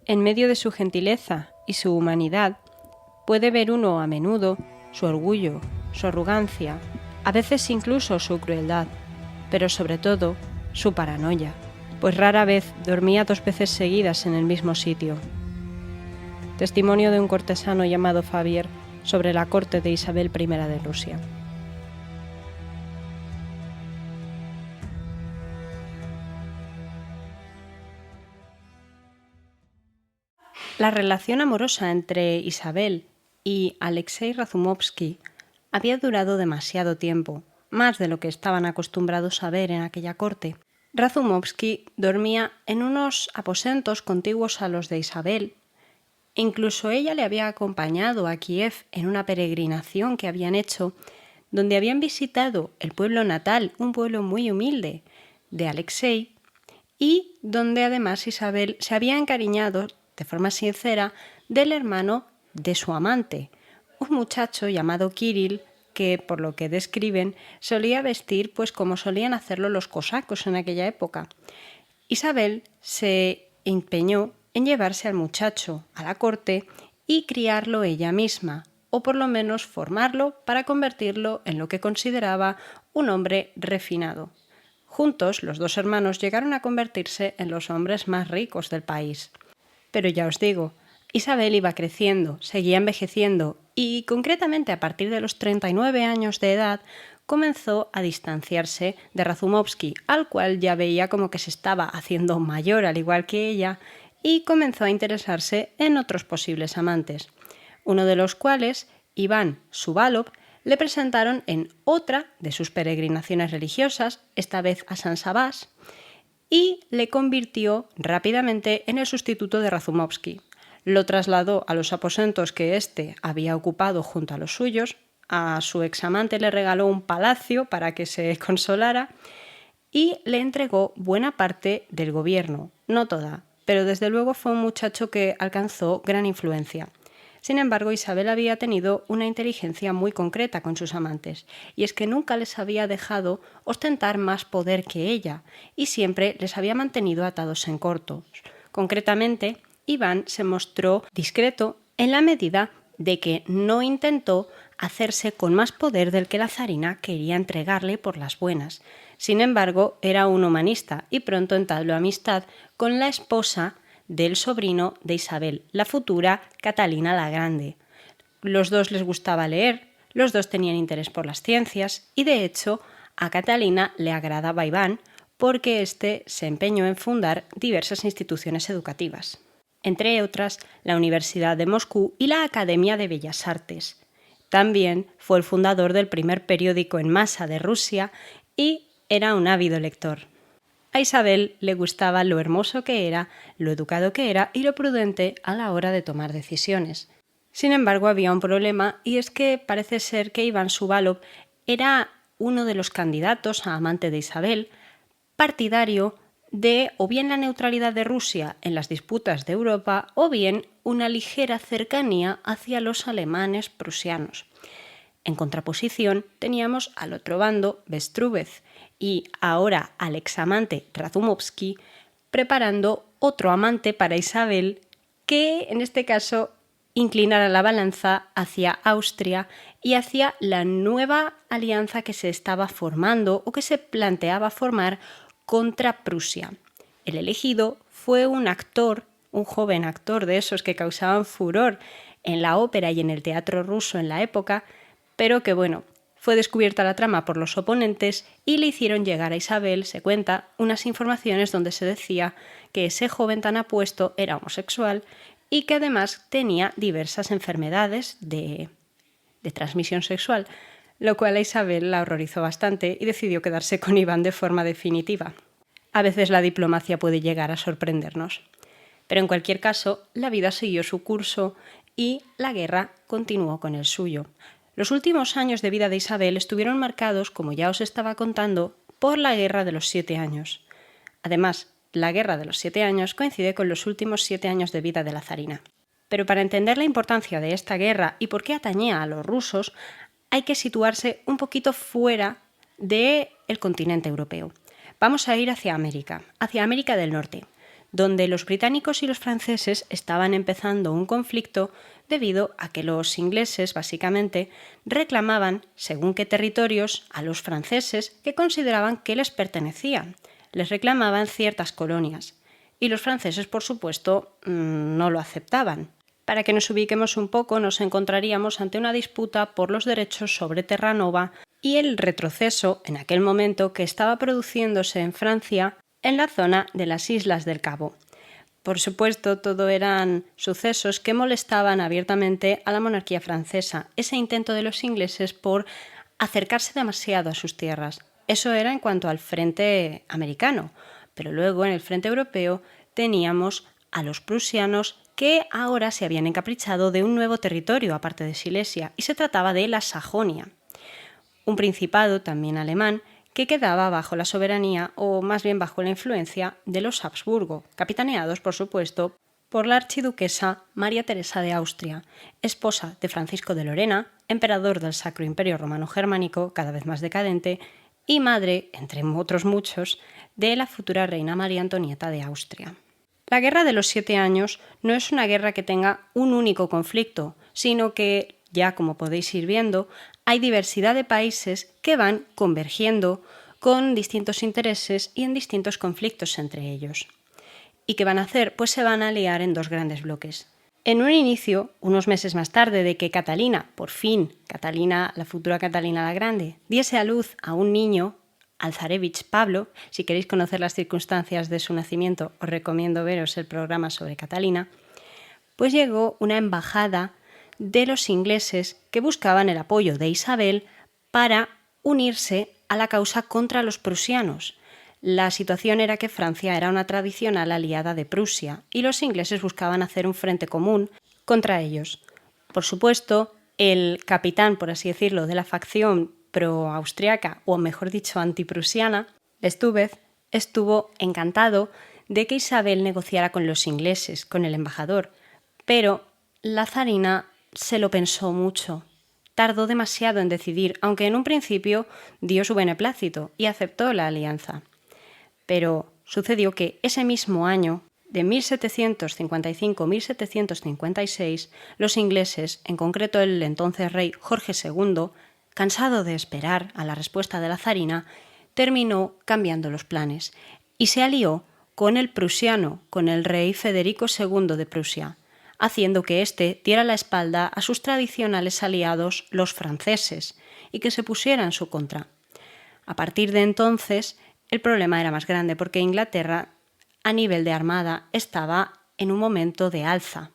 En medio de su gentileza y su humanidad, puede ver uno a menudo su orgullo, su arrogancia, a veces incluso su crueldad, pero sobre todo su paranoia, pues rara vez dormía 2 veces seguidas en el mismo sitio. Testimonio de un cortesano llamado Fabier sobre la corte de Isabel I de Rusia. La relación amorosa entre Isabel y Alexei Razumovsky había durado demasiado tiempo, más de lo que estaban acostumbrados a ver en aquella corte. Razumovsky dormía en unos aposentos contiguos a los de Isabel. Incluso ella le había acompañado a Kiev en una peregrinación que habían hecho donde habían visitado el pueblo natal, un pueblo muy humilde, de Alexei, y donde además Isabel se había encariñado de forma sincera del hermano de su amante, un muchacho llamado Kirill, que por lo que describen solía vestir pues como solían hacerlo los cosacos en aquella época. Isabel se empeñó en llevarse al muchacho a la corte y criarlo ella misma, o por lo menos formarlo para convertirlo en lo que consideraba un hombre refinado. Juntos, los dos hermanos llegaron a convertirse en los hombres más ricos del país. Pero ya os digo, Isabel iba creciendo, seguía envejeciendo y, concretamente a partir de los 39 años de edad, comenzó a distanciarse de Razumovsky, al cual ya veía como que se estaba haciendo mayor al igual que ella, y comenzó a interesarse en otros posibles amantes, uno de los cuales, Iván Suvalov, le presentaron en otra de sus peregrinaciones religiosas, esta vez a San Sabás, y le convirtió rápidamente en el sustituto de Razumovsky. Lo trasladó a los aposentos que éste había ocupado junto a los suyos, a su examante le regaló un palacio para que se consolara y le entregó buena parte del gobierno, no toda, pero desde luego fue un muchacho que alcanzó gran influencia. Sin embargo, Isabel había tenido una inteligencia muy concreta con sus amantes, y es que nunca les había dejado ostentar más poder que ella, y siempre les había mantenido atados en corto. Concretamente, Iván se mostró discreto en la medida de que no intentó hacerse con más poder del que la zarina quería entregarle por las buenas. Sin embargo, era un humanista y pronto entabló amistad con la esposa del sobrino de Isabel, la futura Catalina la Grande. Los dos les gustaba leer, los dos tenían interés por las ciencias y, de hecho, a Catalina le agradaba Iván porque éste se empeñó en fundar diversas instituciones educativas, entre otras la Universidad de Moscú y la Academia de Bellas Artes. También fue el fundador del primer periódico en masa de Rusia y era un ávido lector. A Isabel le gustaba lo hermoso que era, lo educado que era y lo prudente a la hora de tomar decisiones. Sin embargo, había un problema y es que parece ser que Iván Suvalov era uno de los candidatos a amante de Isabel, partidario de o bien la neutralidad de Rusia en las disputas de Europa o bien una ligera cercanía hacia los alemanes prusianos. En contraposición teníamos al otro bando Bestrúbez y ahora al examante Razumovsky preparando otro amante para Isabel que en este caso inclinara la balanza hacia Austria y hacia la nueva alianza que se estaba formando o que se planteaba formar contra Prusia. El elegido fue un actor, un joven actor de esos que causaban furor en la ópera y en el teatro ruso en la época, pero que fue descubierta la trama por los oponentes y le hicieron llegar a Isabel, se cuenta, unas informaciones donde se decía que ese joven tan apuesto era homosexual y que además tenía diversas enfermedades de transmisión sexual, lo cual a Isabel la horrorizó bastante y decidió quedarse con Iván de forma definitiva. A veces la diplomacia puede llegar a sorprendernos. Pero en cualquier caso, la vida siguió su curso y la guerra continuó con el suyo. Los últimos años de vida de Isabel estuvieron marcados, como ya os estaba contando, por la Guerra de los 7 años. Además, la Guerra de los 7 años coincide con los últimos 7 años de vida de la zarina. Pero para entender la importancia de esta guerra y por qué atañía a los rusos, hay que situarse un poquito fuera del continente europeo. Vamos a ir hacia América del Norte, donde los británicos y los franceses estaban empezando un conflicto debido a que los ingleses, básicamente, reclamaban, según qué territorios, a los franceses que consideraban que les pertenecían. Les reclamaban ciertas colonias. Y los franceses, por supuesto, no lo aceptaban. Para que nos ubiquemos un poco, nos encontraríamos ante una disputa por los derechos sobre Terranova y el retroceso, en aquel momento, que estaba produciéndose en Francia en la zona de las Islas del Cabo. Por supuesto, todo eran sucesos que molestaban abiertamente a la monarquía francesa, ese intento de los ingleses por acercarse demasiado a sus tierras. Eso era en cuanto al frente americano, pero luego en el frente europeo teníamos a los prusianos que ahora se habían encaprichado de un nuevo territorio aparte de Silesia y se trataba de la Sajonia. un principado también alemán que quedaba bajo la soberanía o más bien bajo la influencia de los Habsburgo, capitaneados, por supuesto, por la archiduquesa María Teresa de Austria, esposa de Francisco de Lorena, emperador del Sacro Imperio Romano Germánico, cada vez más decadente, y madre, entre otros muchos, de la futura reina María Antonieta de Austria. La Guerra de los 7 Años no es una guerra que tenga un único conflicto, sino que, ya como podéis ir viendo, hay diversidad de países que van convergiendo con distintos intereses y en distintos conflictos entre ellos. ¿Y qué van a hacer? Pues se van a aliar en 2 grandes bloques. En un inicio, unos meses más tarde de que Catalina, por fin, Catalina, la futura Catalina la Grande, diese a luz a un niño, al zarevich Pablo, si queréis conocer las circunstancias de su nacimiento, os recomiendo veros el programa sobre Catalina, pues llegó una embajada de los ingleses que buscaban el apoyo de Isabel para unirse a la causa contra los prusianos. La situación era que Francia era una tradicional aliada de Prusia y los ingleses buscaban hacer un frente común contra ellos. Por supuesto, el capitán, por así decirlo, de la facción pro-austriaca, o mejor dicho, antiprusiana, Stubez, estuvo encantado de que Isabel negociara con los ingleses, con el embajador, pero la zarina se lo pensó mucho. Tardó demasiado en decidir, aunque en un principio dio su beneplácito y aceptó la alianza. Pero sucedió que ese mismo año, de 1755-1756, los ingleses, en concreto el entonces rey Jorge II, cansado de esperar a la respuesta de la zarina, terminó cambiando los planes y se alió con el prusiano, con el rey Federico II de Prusia, haciendo que éste diera la espalda a sus tradicionales aliados, los franceses, y que se pusiera en su contra. A partir de entonces, el problema era más grande porque Inglaterra, a nivel de armada, estaba en un momento de alza.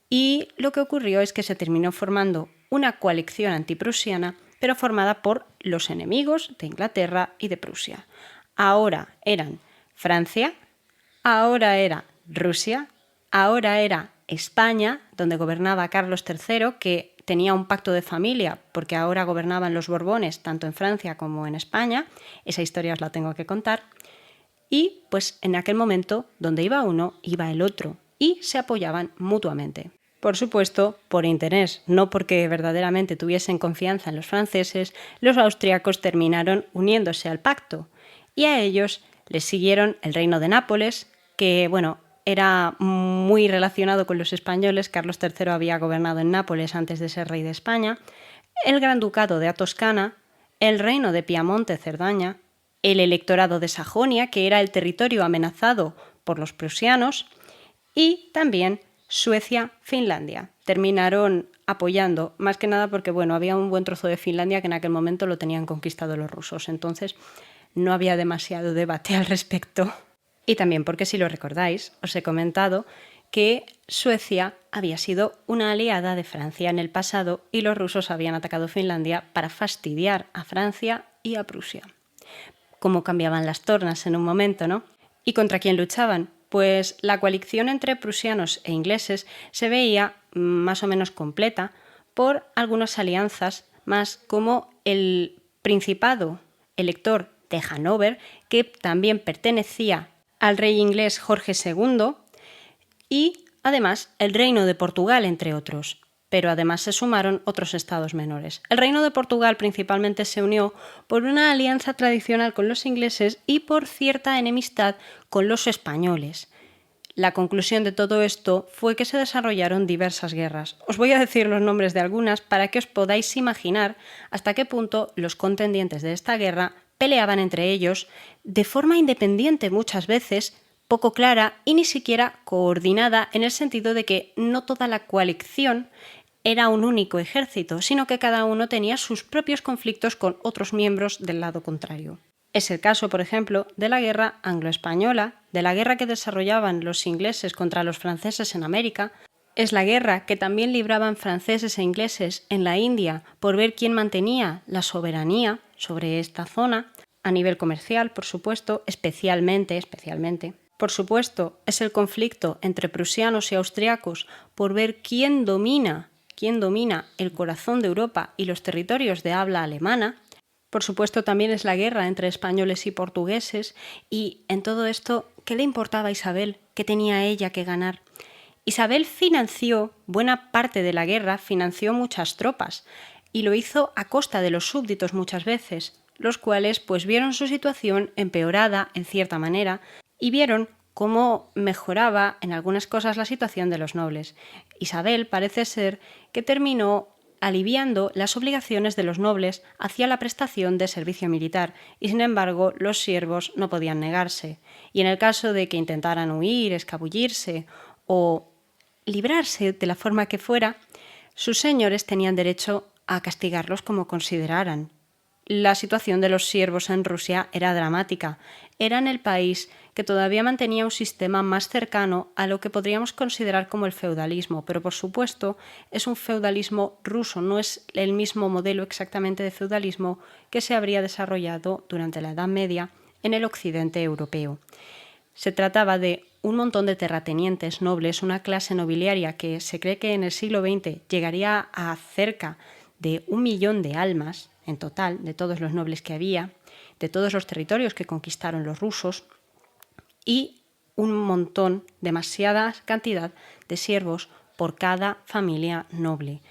Y lo que ocurrió es que se terminó formando una coalición antiprusiana, pero formada por los enemigos de Inglaterra y de Prusia. Ahora eran Francia, ahora era Rusia, ahora era España, donde gobernaba Carlos III, que tenía un pacto de familia, porque ahora gobernaban los Borbones, tanto en Francia como en España. Esa historia os la tengo que contar. Y pues en aquel momento, donde iba uno, iba el otro, y se apoyaban mutuamente. Por supuesto, por interés, no porque verdaderamente tuviesen confianza en los franceses, los austríacos terminaron uniéndose al pacto, y a ellos les siguieron el reino de Nápoles, que, era muy relacionado con los españoles. Carlos III había gobernado en Nápoles antes de ser rey de España, el Gran Ducado de Toscana, el reino de Piamonte-Cerdaña, el electorado de Sajonia, que era el territorio amenazado por los prusianos, y también Suecia, Finlandia. Terminaron apoyando, más que nada porque había un buen trozo de Finlandia que en aquel momento lo tenían conquistado los rusos, entonces no había demasiado debate al respecto. Y también porque, si lo recordáis, os he comentado que Suecia había sido una aliada de Francia en el pasado y los rusos habían atacado Finlandia para fastidiar a Francia y a Prusia. Cómo cambiaban las tornas en un momento, ¿no? ¿Y contra quién luchaban? Pues la coalición entre prusianos e ingleses se veía más o menos completa por algunas alianzas más, como el Principado Elector de Hannover, que también pertenecía al rey inglés Jorge II, y además el Reino de Portugal, entre otros. Pero además se sumaron otros estados menores. El Reino de Portugal principalmente se unió por una alianza tradicional con los ingleses y por cierta enemistad con los españoles. La conclusión de todo esto fue que se desarrollaron diversas guerras. Os voy a decir los nombres de algunas para que os podáis imaginar hasta qué punto los contendientes de esta guerra peleaban entre ellos de forma independiente muchas veces, poco clara y ni siquiera coordinada, en el sentido de que no toda la coalición era un único ejército, sino que cada uno tenía sus propios conflictos con otros miembros del lado contrario. Es el caso, por ejemplo, de la guerra anglo-española, de la guerra que desarrollaban los ingleses contra los franceses en América. Es la guerra que también libraban franceses e ingleses en la India por ver quién mantenía la soberanía sobre esta zona, a nivel comercial, por supuesto, especialmente. Por supuesto, es el conflicto entre prusianos y austriacos por ver quién domina el corazón de Europa y los territorios de habla alemana, Por supuesto, también es la guerra entre españoles y portugueses, y en todo esto, ¿qué le importaba a Isabel? ¿Qué tenía ella que ganar? Isabel financió buena parte de la guerra, financió muchas tropas, y lo hizo a costa de los súbditos muchas veces, los cuales pues vieron su situación empeorada en cierta manera y vieron cómo mejoraba en algunas cosas la situación de los nobles. Isabel parece ser que terminó aliviando las obligaciones de los nobles hacia la prestación de servicio militar, y sin embargo los siervos no podían negarse, y en el caso de que intentaran huir, escabullirse o librarse de la forma que fuera, sus señores tenían derecho a castigarlos como consideraran. La situación de los siervos en Rusia era dramática. Eran el país que todavía mantenía un sistema más cercano a lo que podríamos considerar como el feudalismo, pero por supuesto es un feudalismo ruso, no es el mismo modelo exactamente de feudalismo que se habría desarrollado durante la Edad Media en el occidente europeo. Se trataba de un montón de terratenientes nobles, una clase nobiliaria que se cree que en el siglo XX llegaría a cerca de 1 millón de almas en total, de todos los nobles que había, de todos los territorios que conquistaron los rusos, y un montón, demasiada cantidad de siervos por cada familia noble.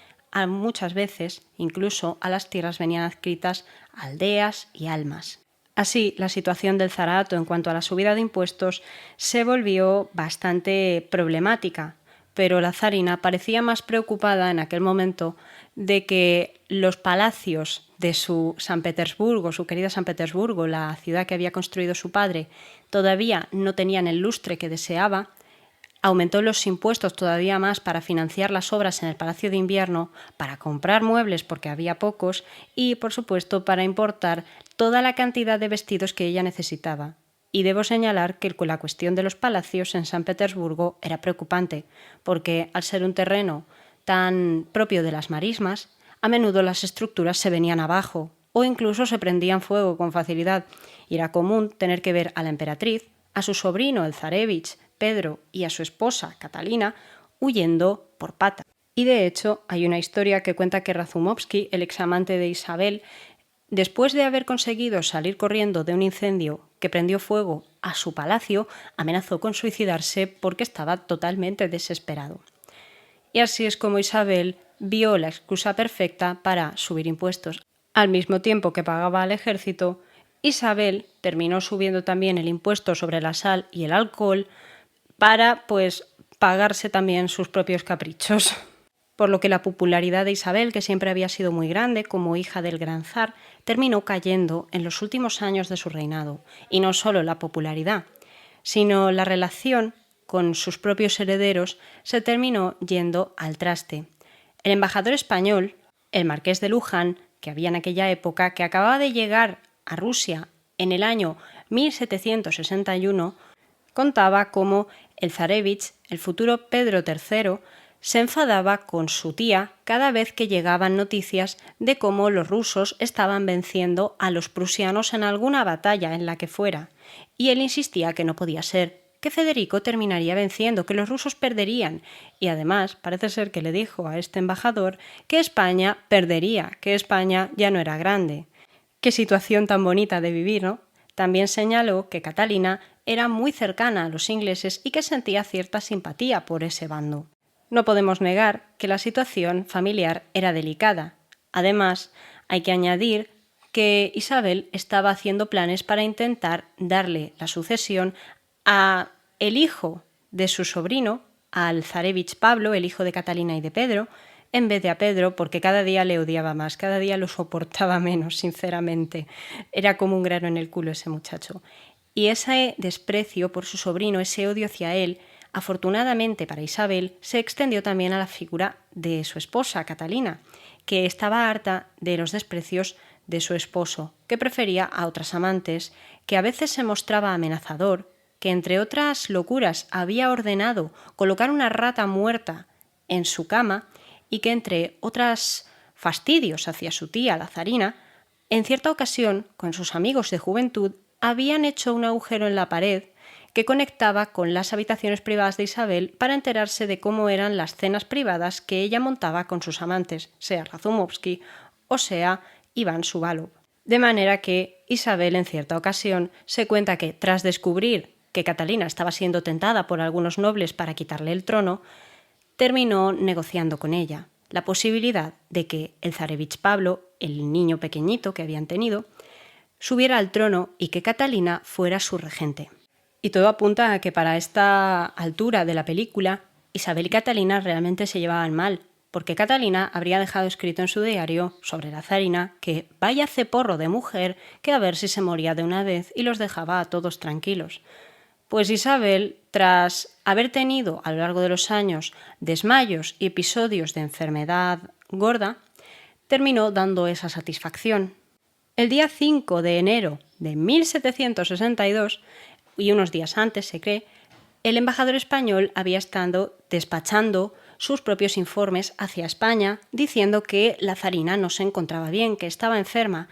Muchas veces, incluso a las tierras venían adscritas aldeas y almas. Así, la situación del zarato en cuanto a la subida de impuestos se volvió bastante problemática, pero la zarina parecía más preocupada en aquel momento de que los palacios de su San Petersburgo, su querida San Petersburgo, la ciudad que había construido su padre, todavía no tenían el lustre que deseaba. Aumentó los impuestos todavía más para financiar las obras en el Palacio de Invierno, para comprar muebles porque había pocos y, por supuesto, para importar toda la cantidad de vestidos que ella necesitaba. Y debo señalar que la cuestión de los palacios en San Petersburgo era preocupante, porque al ser un terreno tan propio de las marismas, a menudo las estructuras se venían abajo o incluso se prendían fuego con facilidad, y era común tener que ver a la emperatriz, a su sobrino el zarevich Pedro y a su esposa Catalina huyendo por pata. Y de hecho hay una historia que cuenta que Razumovsky, el examante de Isabel, después de haber conseguido salir corriendo de un incendio que prendió fuego a su palacio, amenazó con suicidarse porque estaba totalmente desesperado. Y así es como Isabel vio la excusa perfecta para subir impuestos. Al mismo tiempo que pagaba al ejército, Isabel terminó subiendo también el impuesto sobre la sal y el alcohol para, pagarse también sus propios caprichos. Por lo que la popularidad de Isabel, que siempre había sido muy grande como hija del gran zar, terminó cayendo en los últimos años de su reinado. Y no solo la popularidad, sino la relación con sus propios herederos se terminó yendo al traste. El embajador español, el marqués de Luján, que había en aquella época, que acababa de llegar a Rusia en el año 1761, contaba cómo el zarevich, el futuro Pedro III, se enfadaba con su tía cada vez que llegaban noticias de cómo los rusos estaban venciendo a los prusianos en alguna batalla en la que fuera, y él insistía que no podía ser, que Federico terminaría venciendo, que los rusos perderían, y además parece ser que le dijo a este embajador que España perdería, que España ya no era grande. Qué situación tan bonita de vivir, ¿no? También señaló que Catalina era muy cercana a los ingleses y que sentía cierta simpatía por ese bando. No podemos negar que la situación familiar era delicada. Además, hay que añadir que Isabel estaba haciendo planes para intentar darle la sucesión a el hijo de su sobrino, al zarevich Pablo, el hijo de Catalina y de Pedro, en vez de a Pedro, porque cada día le odiaba más, cada día lo soportaba menos, sinceramente. Era como un grano en el culo ese muchacho. Y ese desprecio por su sobrino, ese odio hacia él, afortunadamente para Isabel, se extendió también a la figura de su esposa, Catalina, que estaba harta de los desprecios de su esposo, que prefería a otras amantes, que a veces se mostraba amenazador, que entre otras locuras había ordenado colocar una rata muerta en su cama y que entre otros fastidios hacia su tía, la zarina, en cierta ocasión, con sus amigos de juventud, habían hecho un agujero en la pared que conectaba con las habitaciones privadas de Isabel para enterarse de cómo eran las cenas privadas que ella montaba con sus amantes, sea Razumovsky o sea Iván Suvalov. De manera que Isabel en cierta ocasión se cuenta que tras descubrir que Catalina estaba siendo tentada por algunos nobles para quitarle el trono, terminó negociando con ella la posibilidad de que el zarevich Pablo, el niño pequeñito que habían tenido, subiera al trono y que Catalina fuera su regente. Y todo apunta a que para esta altura de la película, Isabel y Catalina realmente se llevaban mal, porque Catalina habría dejado escrito en su diario sobre la zarina que vaya ceporro de mujer que a ver si se moría de una vez y los dejaba a todos tranquilos. Pues Isabel, tras haber tenido a lo largo de los años desmayos y episodios de enfermedad gorda, terminó dando esa satisfacción. El día 5 de enero de 1762, y unos días antes se cree, el embajador español había estado despachando sus propios informes hacia España diciendo que la zarina no se encontraba bien, que estaba enferma.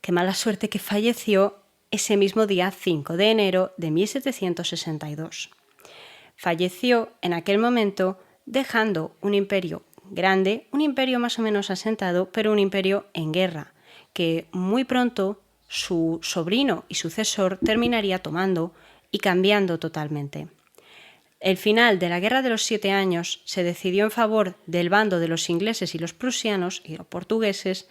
Qué mala suerte que falleció ese mismo día 5 de enero de 1762. Falleció en aquel momento dejando un imperio grande, un imperio más o menos asentado, pero un imperio en guerra, que muy pronto su sobrino y sucesor terminaría tomando y cambiando totalmente. El final de la Guerra de los 7 Años se decidió en favor del bando de los ingleses y los prusianos y los portugueses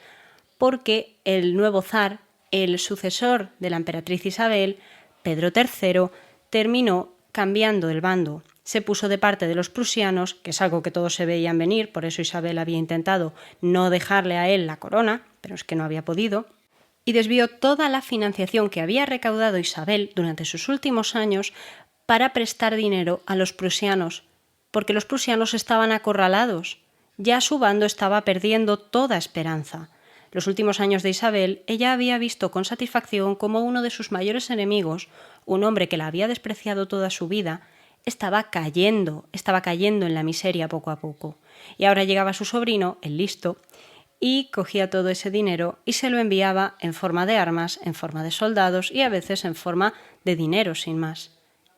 porque el nuevo zar, el sucesor de la emperatriz Isabel, Pedro III, terminó cambiando el bando. Se puso de parte de los prusianos, que es algo que todos se veían venir, por eso Isabel había intentado no dejarle a él la corona, pero es que no había podido, y desvió toda la financiación que había recaudado Isabel durante sus últimos años para prestar dinero a los prusianos, porque los prusianos estaban acorralados. Ya su bando estaba perdiendo toda esperanza. Los últimos años de Isabel, ella había visto con satisfacción cómo uno de sus mayores enemigos, un hombre que la había despreciado toda su vida, estaba cayendo en la miseria poco a poco. Y ahora llegaba su sobrino, el listo, y cogía todo ese dinero y se lo enviaba en forma de armas, en forma de soldados y a veces en forma de dinero sin más.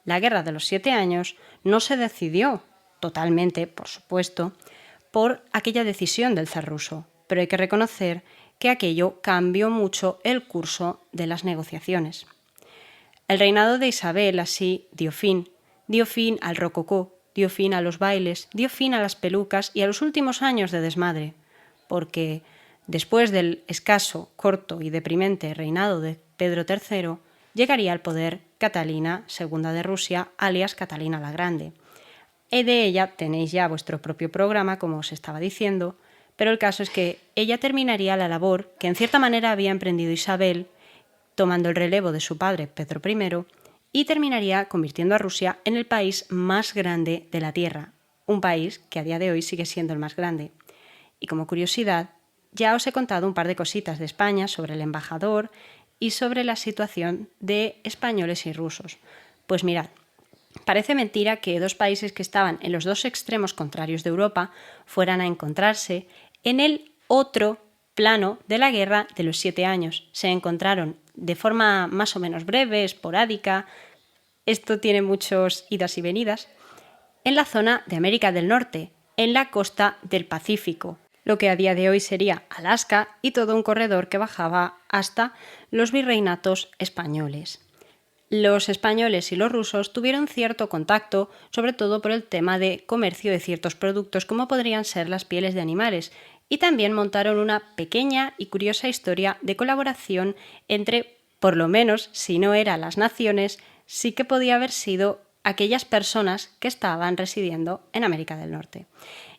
La Guerra de los 7 Años no se decidió totalmente, por supuesto, por aquella decisión del zar ruso, pero hay que reconocer que aquello cambió mucho el curso de las negociaciones. El reinado de Isabel así dio fin al rococó, dio fin a los bailes, dio fin a las pelucas y a los últimos años de desmadre, porque después del escaso, corto y deprimente reinado de Pedro III, llegaría al poder Catalina II de Rusia, alias Catalina la Grande. Y de ella tenéis ya vuestro propio programa, como os estaba diciendo, pero el caso es que ella terminaría la labor que en cierta manera había emprendido Isabel, tomando el relevo de su padre Pedro I, y terminaría convirtiendo a Rusia en el país más grande de la Tierra, un país que a día de hoy sigue siendo el más grande. Y como curiosidad, ya os he contado un par de cositas de España sobre el embajador y sobre la situación de españoles y rusos. Pues mirad, parece mentira que dos países que estaban en los dos extremos contrarios de Europa fueran a encontrarse en el otro plano de la Guerra de los 7 Años. Se encontraron de forma más o menos breve, esporádica, esto tiene muchas idas y venidas, en la zona de América del Norte, en la costa del Pacífico, lo que a día de hoy sería Alaska y todo un corredor que bajaba hasta los virreinatos españoles. Los españoles y los rusos tuvieron cierto contacto, sobre todo por el tema de comercio de ciertos productos como podrían ser las pieles de animales, y también montaron una pequeña y curiosa historia de colaboración entre, por lo menos, si no eran las naciones, sí que podía haber sido aquellas personas que estaban residiendo en América del Norte.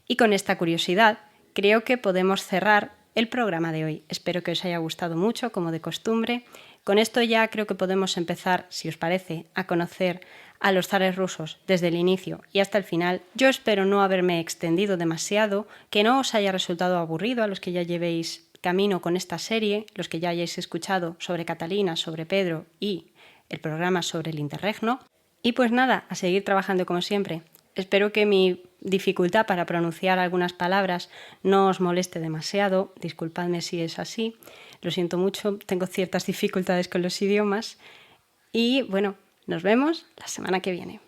Y con esta curiosidad, creo que podemos cerrar el programa de hoy. Espero que os haya gustado mucho, como de costumbre. Con esto ya creo que podemos empezar, si os parece, a conocer a los zares rusos desde el inicio y hasta el final. Yo espero no haberme extendido demasiado, que no os haya resultado aburrido a los que ya llevéis camino con esta serie, los que ya hayáis escuchado sobre Catalina, sobre Pedro y el programa sobre el interregno. Y pues nada, a seguir trabajando como siempre. Espero que mi dificultad para pronunciar algunas palabras no os moleste demasiado, disculpadme si es así, lo siento mucho, tengo ciertas dificultades con los idiomas y bueno, nos vemos la semana que viene.